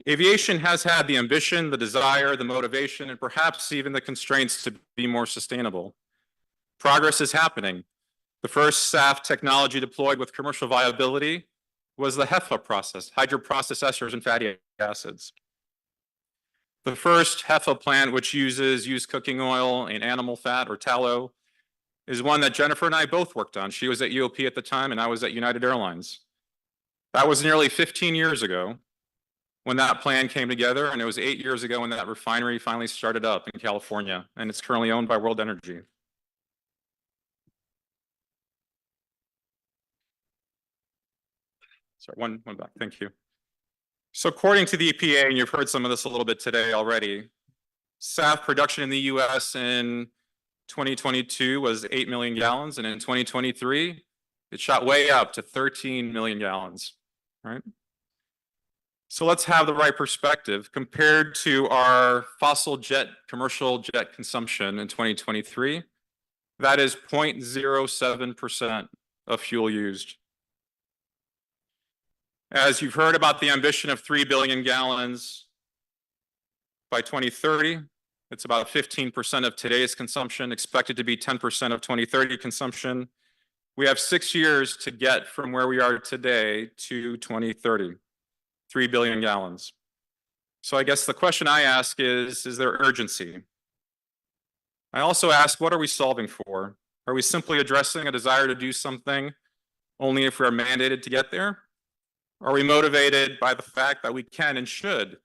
Aviation has had the ambition, the desire, the motivation, and perhaps even the constraints to be more sustainable. Progress is happening. The first SAF technology deployed with commercial viability was the HEFA process, hydroprocessed esters and fatty acids. The first HEFA plant, which uses used cooking oil and animal fat or tallow, is one that Jennifer and I both worked on. She was at UOP at the time, and I was at United Airlines. That was nearly 15 years ago when that plan came together, and it was 8 years ago when that refinery finally started up in California, and it's currently owned by World Energy. Sorry, one back, thank you. So according to the EPA, and you've heard some of this a little bit today already, SAF production in the US in 2022 was 8 million gallons, and in 2023, it shot way up to 13 million gallons, right? So let's have the right perspective. Compared to our commercial jet consumption in 2023, that is 0.07% of fuel used. As you've heard about the ambition of 3 billion gallons by 2030, it's about 15% of today's consumption, expected to be 10% of 2030 consumption. We have 6 years to get from where we are today to 2030, 3 billion gallons. So I guess the question I ask is there urgency? I also ask, what are we solving for? Are we simply addressing a desire to do something only if we're mandated to get there? Are we motivated by the fact that we can and should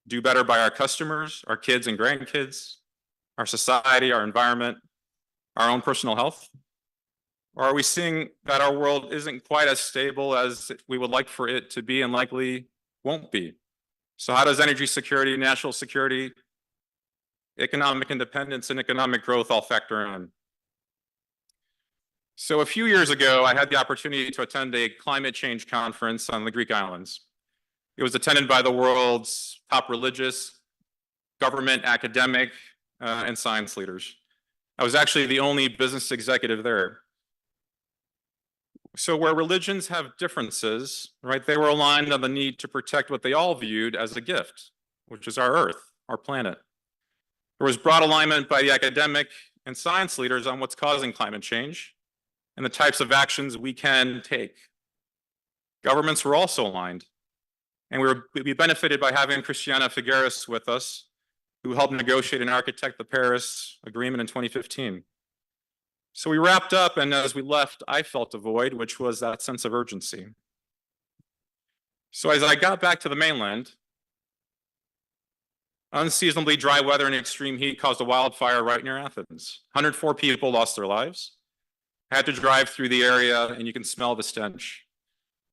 do better by our customers, our kids and grandkids, our society, our environment, our own personal health? Or are we seeing that our world isn't quite as stable as we would like for it to be and likely won't be? So how does energy security, national security, economic independence, and economic growth all factor in? So a few years ago, I had the opportunity to attend a climate change conference on the Greek islands. It was attended by the world's top religious, government, academic, and science leaders. I was actually the only business executive there. So where religions have differences, right, they were aligned on the need to protect what they all viewed as a gift, which is our Earth, our planet. There was broad alignment by the academic and science leaders on what's causing climate change and the types of actions we can take. Governments were also aligned, and we benefited by having Christiana Figueres with us, who helped negotiate and architect the Paris Agreement in 2015. So we wrapped up, and as we left, I felt a void, which was that sense of urgency. So as I got back to the mainland, unseasonably dry weather and extreme heat caused a wildfire right near Athens. 104 people lost their lives. I had to drive through the area, and you can smell the stench.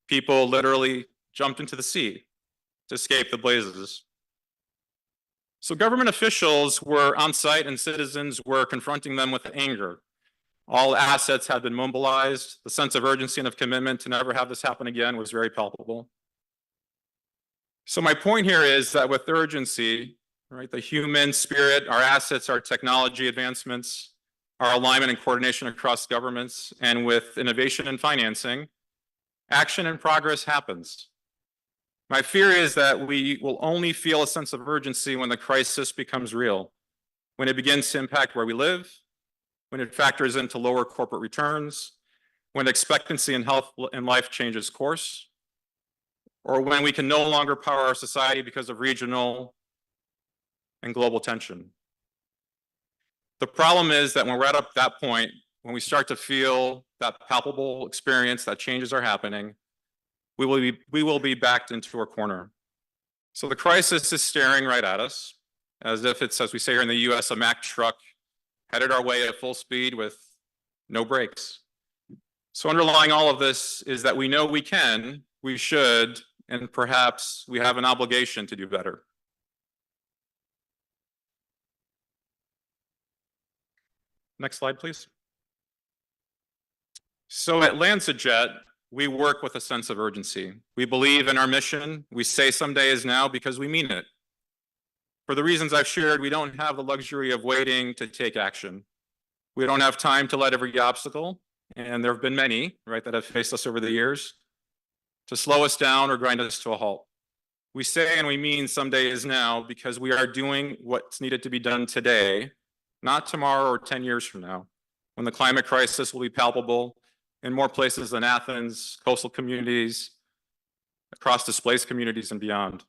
People literally jumped into the sea to escape the blazes. So government officials were on site, and citizens were confronting them with anger. All assets had been mobilized. The sense of urgency and of commitment to never have this happen again was very palpable. So my point here is that with urgency, right, the human spirit, our assets, our technology advancements, our alignment and coordination across governments, and with innovation and financing, action and progress happens. My fear is that we will only feel a sense of urgency when the crisis becomes real, when it begins to impact where we live, when it factors into lower corporate returns, when expectancy in health and life changes course, or when we can no longer power our society because of regional and global tension. The problem is that when we're at that point, when we start to feel that palpable experience that changes are happening, we will be backed into a corner. So the crisis is staring right at us, as if it's, as we say here in the US, a Mack truck headed our way at full speed with no brakes. So underlying all of this is that we know we can, we should, and perhaps we have an obligation to do better. Next slide, please. So at LanzaJet, we work with a sense of urgency. We believe in our mission. We say someday is now because we mean it. For the reasons I've shared, we don't have the luxury of waiting to take action. We don't have time to let every obstacle, and there have been many, right, that have faced us over the years, to slow us down or grind us to a halt. We say and we mean someday is now because we are doing what's needed to be done today, not tomorrow or 10 years from now, when the climate crisis will be palpable in more places than Athens, coastal communities, across displaced communities and beyond.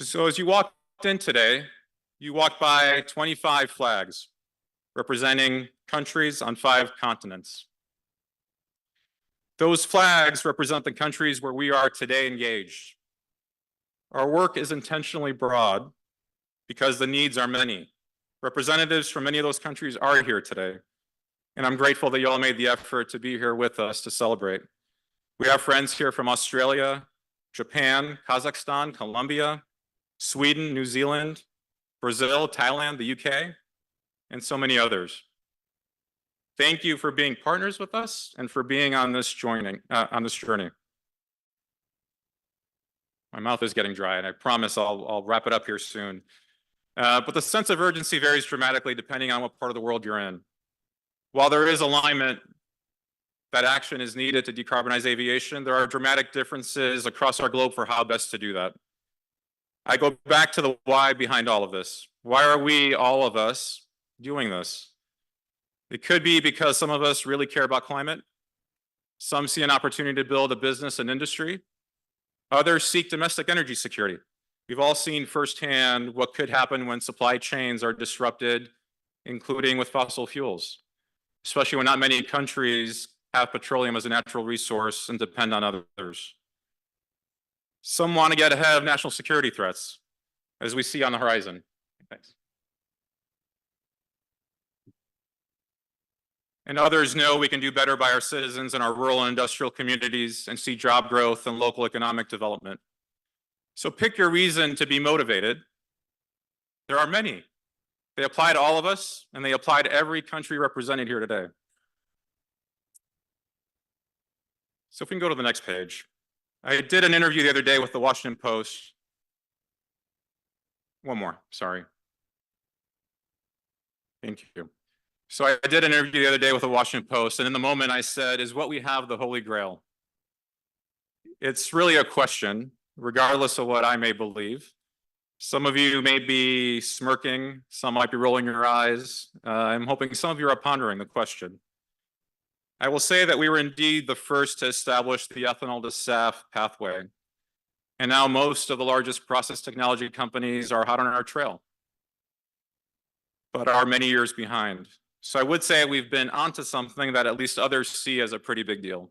So as you walked in today, you walked by 25 flags representing countries on 5 continents. Those flags represent the countries where we are today engaged. Our work is intentionally broad because the needs are many. Representatives from many of those countries are here today, and I'm grateful that you all made the effort to be here with us to celebrate. We have friends here from Australia, Japan, Kazakhstan, Colombia, Sweden, New Zealand, Brazil, Thailand, the UK, and so many others. Thank you for being partners with us and for being on this journey. My mouth is getting dry, and I promise I'll wrap it up here soon. But the sense of urgency varies dramatically depending on what part of the world you're in. While there is alignment that action is needed to decarbonize aviation, there are dramatic differences across our globe for how best to do that. I go back to the why behind all of this. Why are we, all of us, doing this? It could be because some of us really care about climate. Some see an opportunity to build a business and industry. Others seek domestic energy security. We've all seen firsthand what could happen when supply chains are disrupted, including with fossil fuels, especially when not many countries have petroleum as a natural resource and depend on others. Some want to get ahead of national security threats, as we see on the horizon. Thanks. And others know we can do better by our citizens in our rural and industrial communities and see job growth and local economic development. So pick your reason to be motivated. There are many. They apply to all of us, and they apply to every country represented here today. So if we can go to the next page. I did an interview the other day with the Washington Post. One more, sorry. Thank you. So I did an interview the other day with the Washington Post, and in the moment I said, is what we have the Holy Grail? It's really a question, regardless of what I may believe. Some of you may be smirking, some might be rolling your eyes. I'm hoping some of you are pondering the question. I will say that we were indeed the first to establish the ethanol-to-SAF pathway. And now most of the largest process technology companies are hot on our trail, but are many years behind. So I would say we've been onto something that at least others see as a pretty big deal.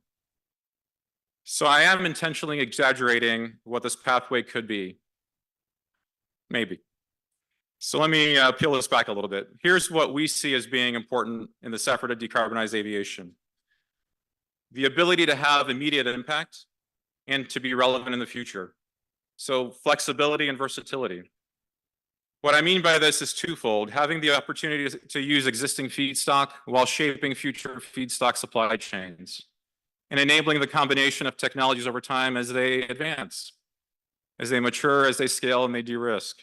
So I am intentionally exaggerating what this pathway could be. Maybe. So let me peel this back a little bit. Here's what we see as being important in this effort to decarbonize aviation. The ability to have immediate impact and to be relevant in the future. So flexibility and versatility. What I mean by this is twofold: having the opportunity to use existing feedstock while shaping future feedstock supply chains, and enabling the combination of technologies over time as they advance, as they mature, as they scale, and they de-risk.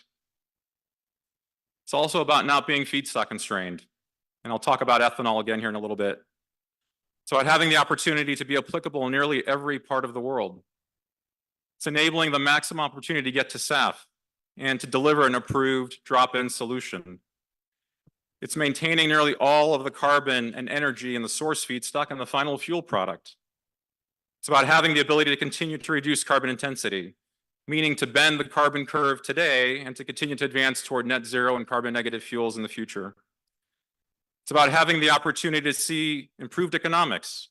It's also about not being feedstock constrained. And I'll talk about ethanol again here in a little bit. It's about having the opportunity to be applicable in nearly every part of the world. It's enabling the maximum opportunity to get to SAF and to deliver an approved drop-in solution. It's maintaining nearly all of the carbon and energy in the source feedstock and the final fuel product. It's about having the ability to continue to reduce carbon intensity, meaning to bend the carbon curve today and to continue to advance toward net zero and carbon negative fuels in the future. It's about having the opportunity to see improved economics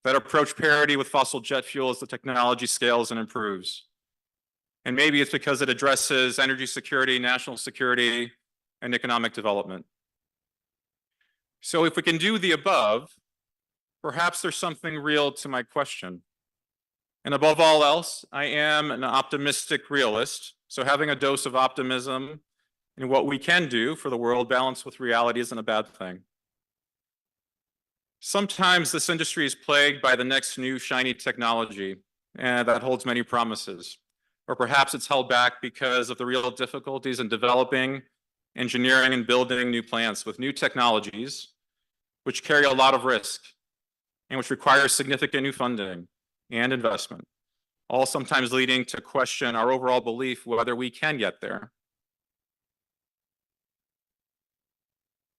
that approach parity with fossil jet fuel as the technology scales and improves. And maybe it's because it addresses energy security, national security, and economic development. So if we can do the above, perhaps there's something real to my question. And above all else, I am an optimistic realist. So having a dose of optimism in what we can do for the world balanced with reality isn't a bad thing. Sometimes this industry is plagued by the next new shiny technology that holds many promises. Or perhaps it's held back because of the real difficulties in developing, engineering, and building new plants with new technologies, which carry a lot of risk and which require significant new funding and investment, all sometimes leading to question our overall belief whether we can get there.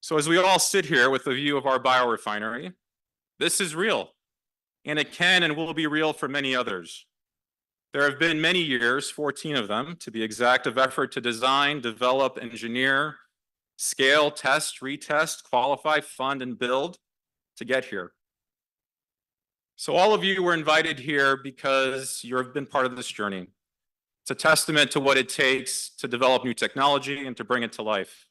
So as we all sit here with a view of our biorefinery, this is real, and it can and will be real for many others. There have been many years, 14 of them, to be exact, of effort to design, develop, engineer, scale, test, retest, qualify, fund, and build to get here. So all of you were invited here because you've been part of this journey. It's a testament to what it takes to develop new technology and to bring it to life.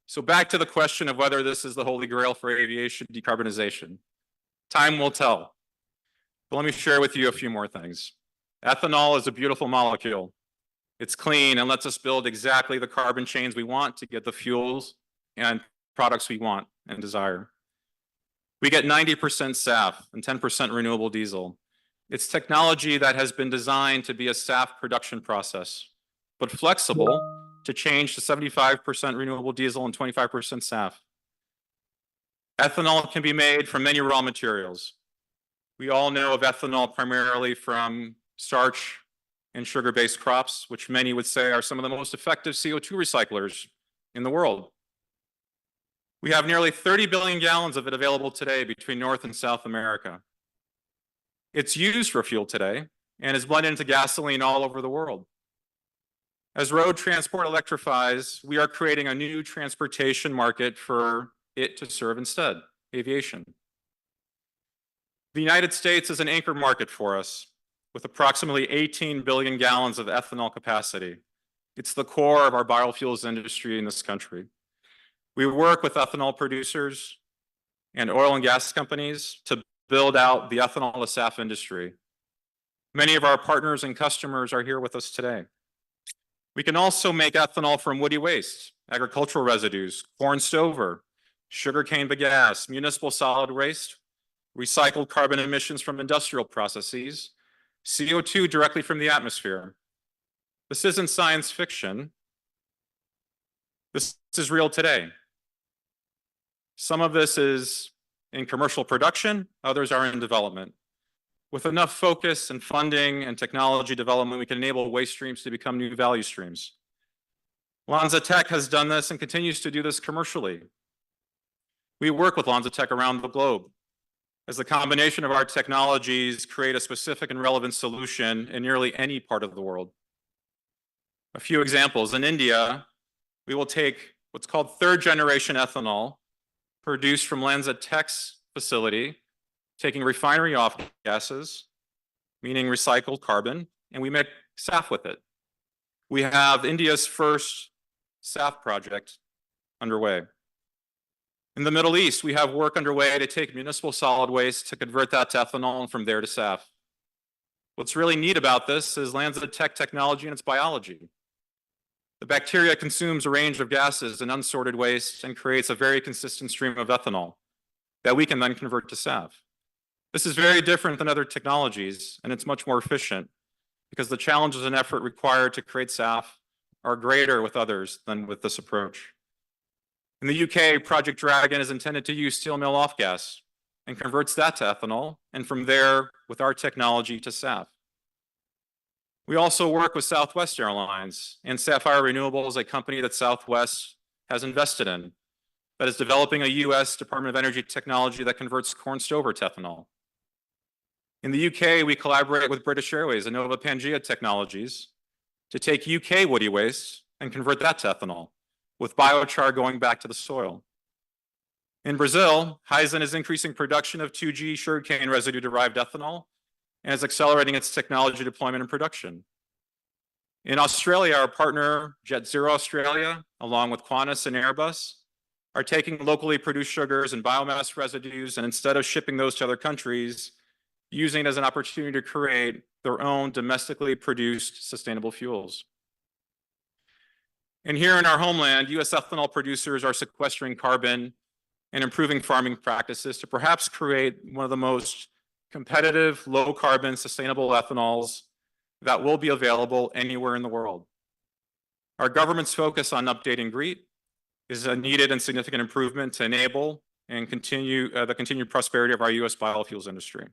So back to the question of whether this is the holy grail for aviation decarbonization. Time will tell. But let me share with you a few more things. Ethanol is a beautiful molecule. It's clean and lets us build exactly the carbon chains we want to get the fuels and products we want and desire. We get 90% SAF and 10% renewable diesel. It's technology that has been designed to be a SAF production process, but flexible to change to 75% renewable diesel and 25% SAF. Ethanol can be made from many raw materials. We all know of ethanol primarily from starch and sugar-based crops, which many would say are some of the most effective CO2 recyclers in the world. We have nearly 30 billion gallons of it available today between North and South America. It's used for fuel today and is blended into gasoline all over the world. As road transport electrifies, we are creating a new transportation market for it to serve instead, aviation. The United States is an anchor market for us with approximately 18 billion gallons of ethanol capacity. It's the core of our biofuels industry in this country. We work with ethanol producers and oil and gas companies to build out the ethanol to SAF industry. Many of our partners and customers are here with us today. We can also make ethanol from woody waste, agricultural residues, corn stover, sugarcane bagasse, municipal solid waste, recycled carbon emissions from industrial processes, CO2 directly from the atmosphere. This isn't science fiction. This is real today. Some of this is in commercial production, others are in development. With enough focus and funding and technology development, we can enable waste streams to become new value streams. LanzaTech has done this and continues to do this commercially. We work with LanzaTech around the globe as the combination of our technologies create a specific and relevant solution in nearly any part of the world. A few examples. In India, we will take what's called third-generation ethanol produced from LanzaTech's facility, taking refinery off-gases, meaning recycled carbon, and we make SAF with it. We have India's first SAF project underway. In the Middle East, we have work underway to take municipal solid waste to convert that to ethanol and from there to SAF. What's really neat about this is LanzaTech technology and its biology. The bacteria consumes a range of gases and unsorted waste and creates a very consistent stream of ethanol that we can then convert to SAF. This is very different than other technologies, and it's much more efficient because the challenges and effort required to create SAF are greater with others than with this approach. In the UK, Project Dragon is intended to use steel mill off-gas and converts that to ethanol, and from there, with our technology, to SAF. We also work with Southwest Airlines, and Sapphire Renewables, a company that Southwest has invested in, that is developing a US Department of Energy technology that converts corn stover to ethanol. In the UK, we collaborate with British Airways and Nova Pangea Technologies to take UK woody waste and convert that to ethanol, with biochar going back to the soil. In Brazil, Hyzon is increasing production of 2G sugarcane residue-derived ethanol and is accelerating its technology deployment and production. In Australia, our partner, Jet Zero Australia, along with Qantas and Airbus, are taking locally produced sugars and biomass residues, and instead of shipping those to other countries, using it as an opportunity to create their own domestically produced sustainable fuels. And here in our homeland, U.S. ethanol producers are sequestering carbon and improving farming practices to perhaps create one of the most competitive, low-carbon, sustainable ethanols that will be available anywhere in the world. Our government's focus on updating GREET is a needed and significant improvement to enable and continue the continued prosperity of our U.S. biofuels industry.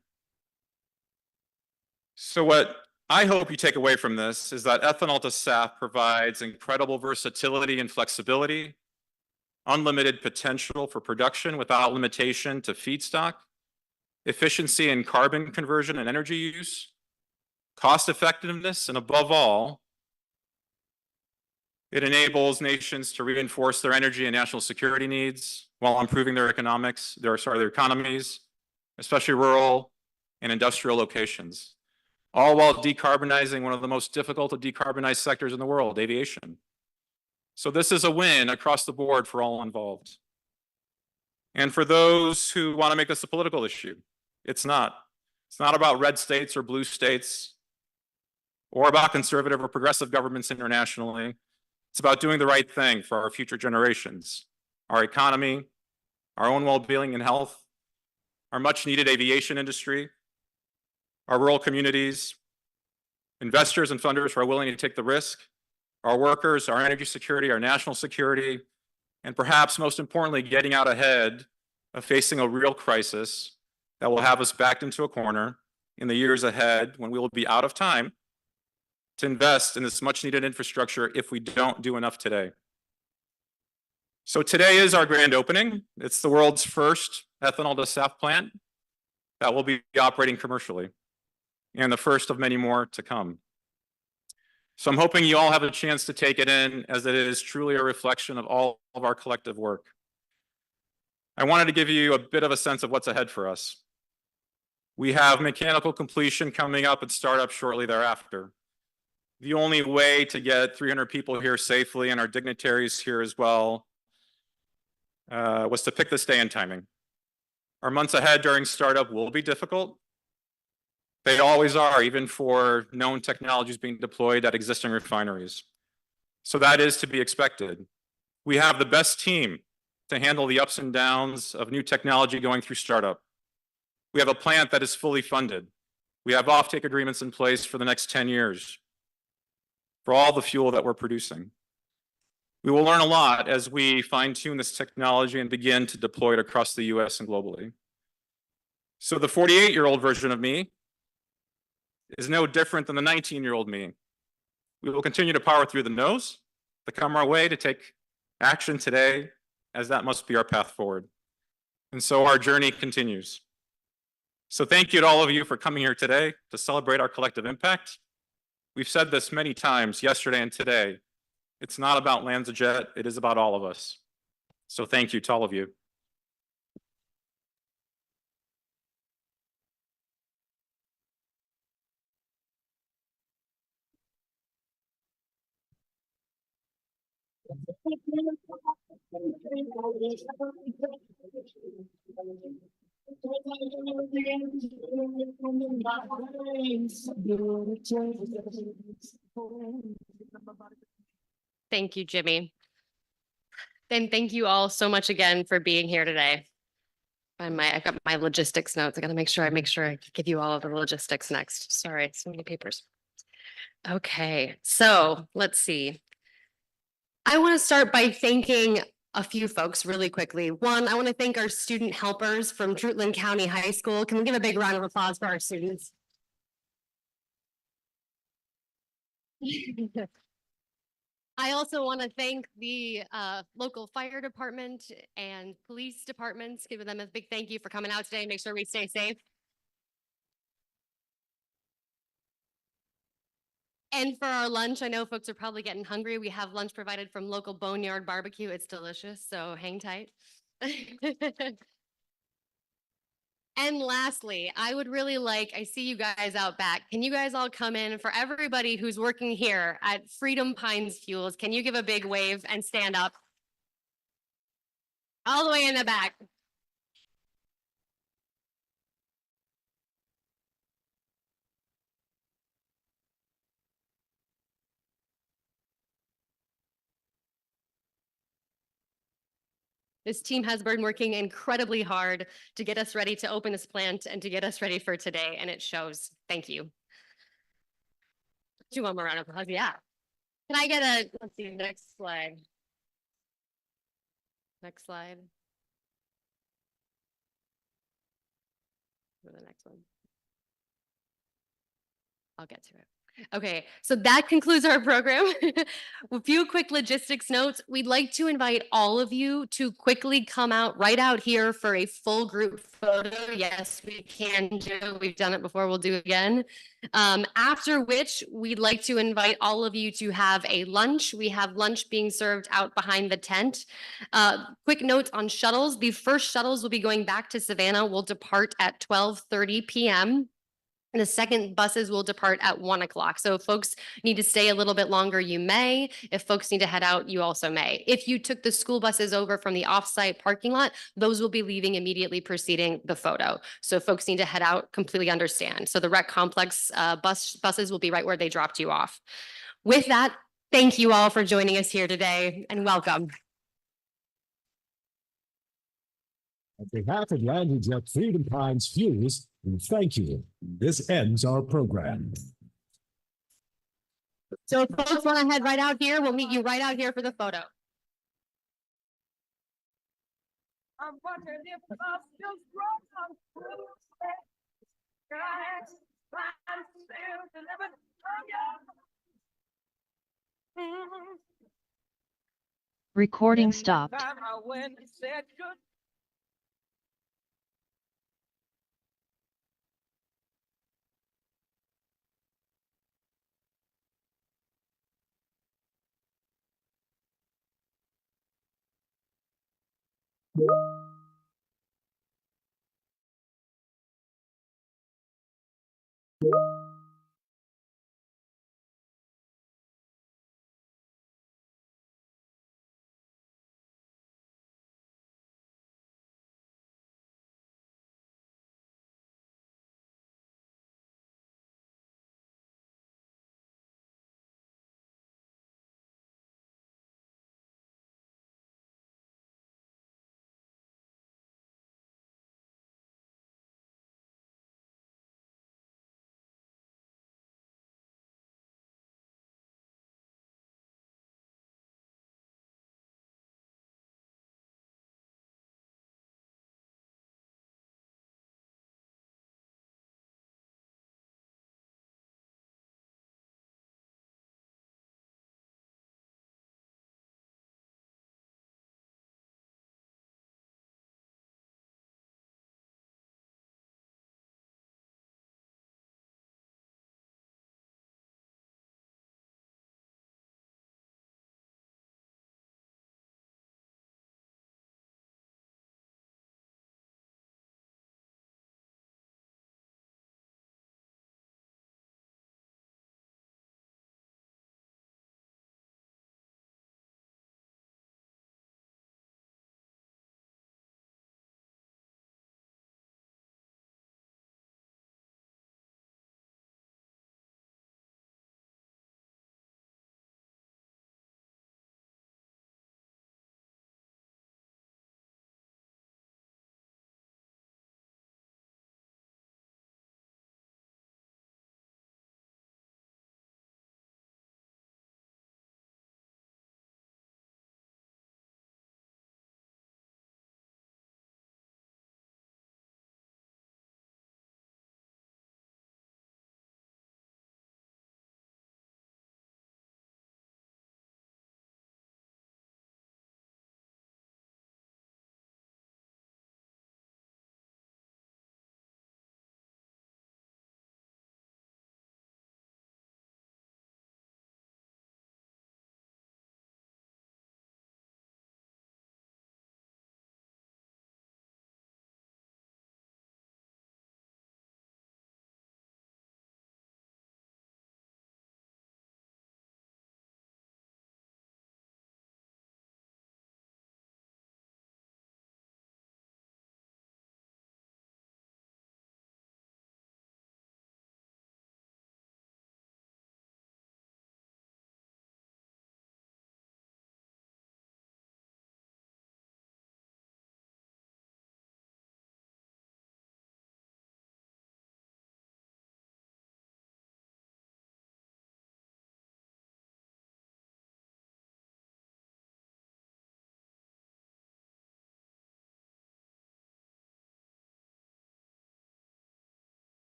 So what I hope you take away from this is that ethanol to SAF provides incredible versatility and flexibility, unlimited potential for production without limitation to feedstock, efficiency in carbon conversion and energy use, cost effectiveness, and above all, it enables nations to reinforce their energy and national security needs while improving their economies, especially rural and industrial locations, all while decarbonizing one of the most difficult to decarbonize sectors in the world, aviation. So this is a win across the board for all involved. And for those who want to make this a political issue, it's not. It's not about red states or blue states or about conservative or progressive governments internationally. It's about doing the right thing for our future generations, our economy, our own well-being and health, our much-needed aviation industry, our rural communities, investors and funders who are willing to take the risk, our workers, our energy security, our national security, and perhaps most importantly, getting out ahead of facing a real crisis that will have us backed into a corner in the years ahead when we will be out of time to invest in this much needed infrastructure if we don't do enough today. So today is our grand opening. It's the world's first ethanol to SAF plant that will be operating commercially, and the first of many more to come. So I'm hoping you all have a chance to take it in, as it is truly a reflection of all of our collective work. I wanted to give you a bit of a sense of what's ahead for us. We have mechanical completion coming up and startup shortly thereafter. The only way to get 300 people here safely, and our dignitaries here as well, was to pick this day and timing. Our months ahead during startup will be difficult. They always are, even for known technologies being deployed at existing refineries. So that is to be expected. We have the best team to handle the ups and downs of new technology going through startup. We have a plant that is fully funded. We have offtake agreements in place for the next 10 years for all the fuel that we're producing. We will learn a lot as we fine-tune this technology and begin to deploy it across the US and globally. So the 48-year-old version of me is no different than the 19-year-old me. We will continue to power through the no's that come our way to take action today, as that must be our path forward. And so our journey continues. So thank you to all of you for coming here today to celebrate our collective impact. We've said this many times yesterday and today. It's not about LanzaJet, it is about all of us. So thank you to all of you. Thank you, Jimmy. And thank you all so much again for being here today. I've got my logistics notes. I gotta make sure I give you all of the logistics next. Sorry, so many papers. Okay, so let's see. I want to start by thanking a few folks really quickly. One, I want to thank our student helpers from Trutland County High School. Can we give a big round of applause for our students? I also want to thank the local fire department and police departments, giving them a big thank you for coming out today and make sure we stay safe. And for our lunch, I know folks are probably getting hungry. We have lunch provided from local Boneyard Barbecue. It's delicious, so hang tight. And lastly, I would really like, I see you guys out back. Can you guys all come in? For everybody who's working here at Freedom Pines Fuels, can you give a big wave and stand up? All the way in the back. This team has been working incredibly hard to get us ready to open this plant and to get us ready for today, and it shows. Thank you. Do one more round of applause. Yeah. Can I get a, let's see, next slide. Next slide. Go to the next one. I'll get to it. Okay, so that concludes our program. A few quick logistics notes. We'd like to invite all of you to quickly come out right out here for a full group photo. Yes, we can do. We've done it before. We'll do it again. After which, we'd like to invite all of you to have a lunch. We have lunch being served out behind the tent. Quick note on shuttles. The first shuttles will be going back to Savannah. Will depart at 12:30 p.m. The second buses will depart at 1 o'clock. So if folks need to stay a little bit longer, you may. If folks need to head out, you also may. If you took the school buses over from the offsite parking lot, those will be leaving immediately preceding the photo. So if folks need to head out, completely understand. So the rec complex buses will be right where they dropped you off. With that, thank you all for joining us here today and welcome. On behalf of LanzaJet Freedom Pines Fuels, we thank you. This ends our program. So if folks want to head right out here, we'll meet you right out here for the photo. I'm wondering if I'm just Recording stopped. Thank you.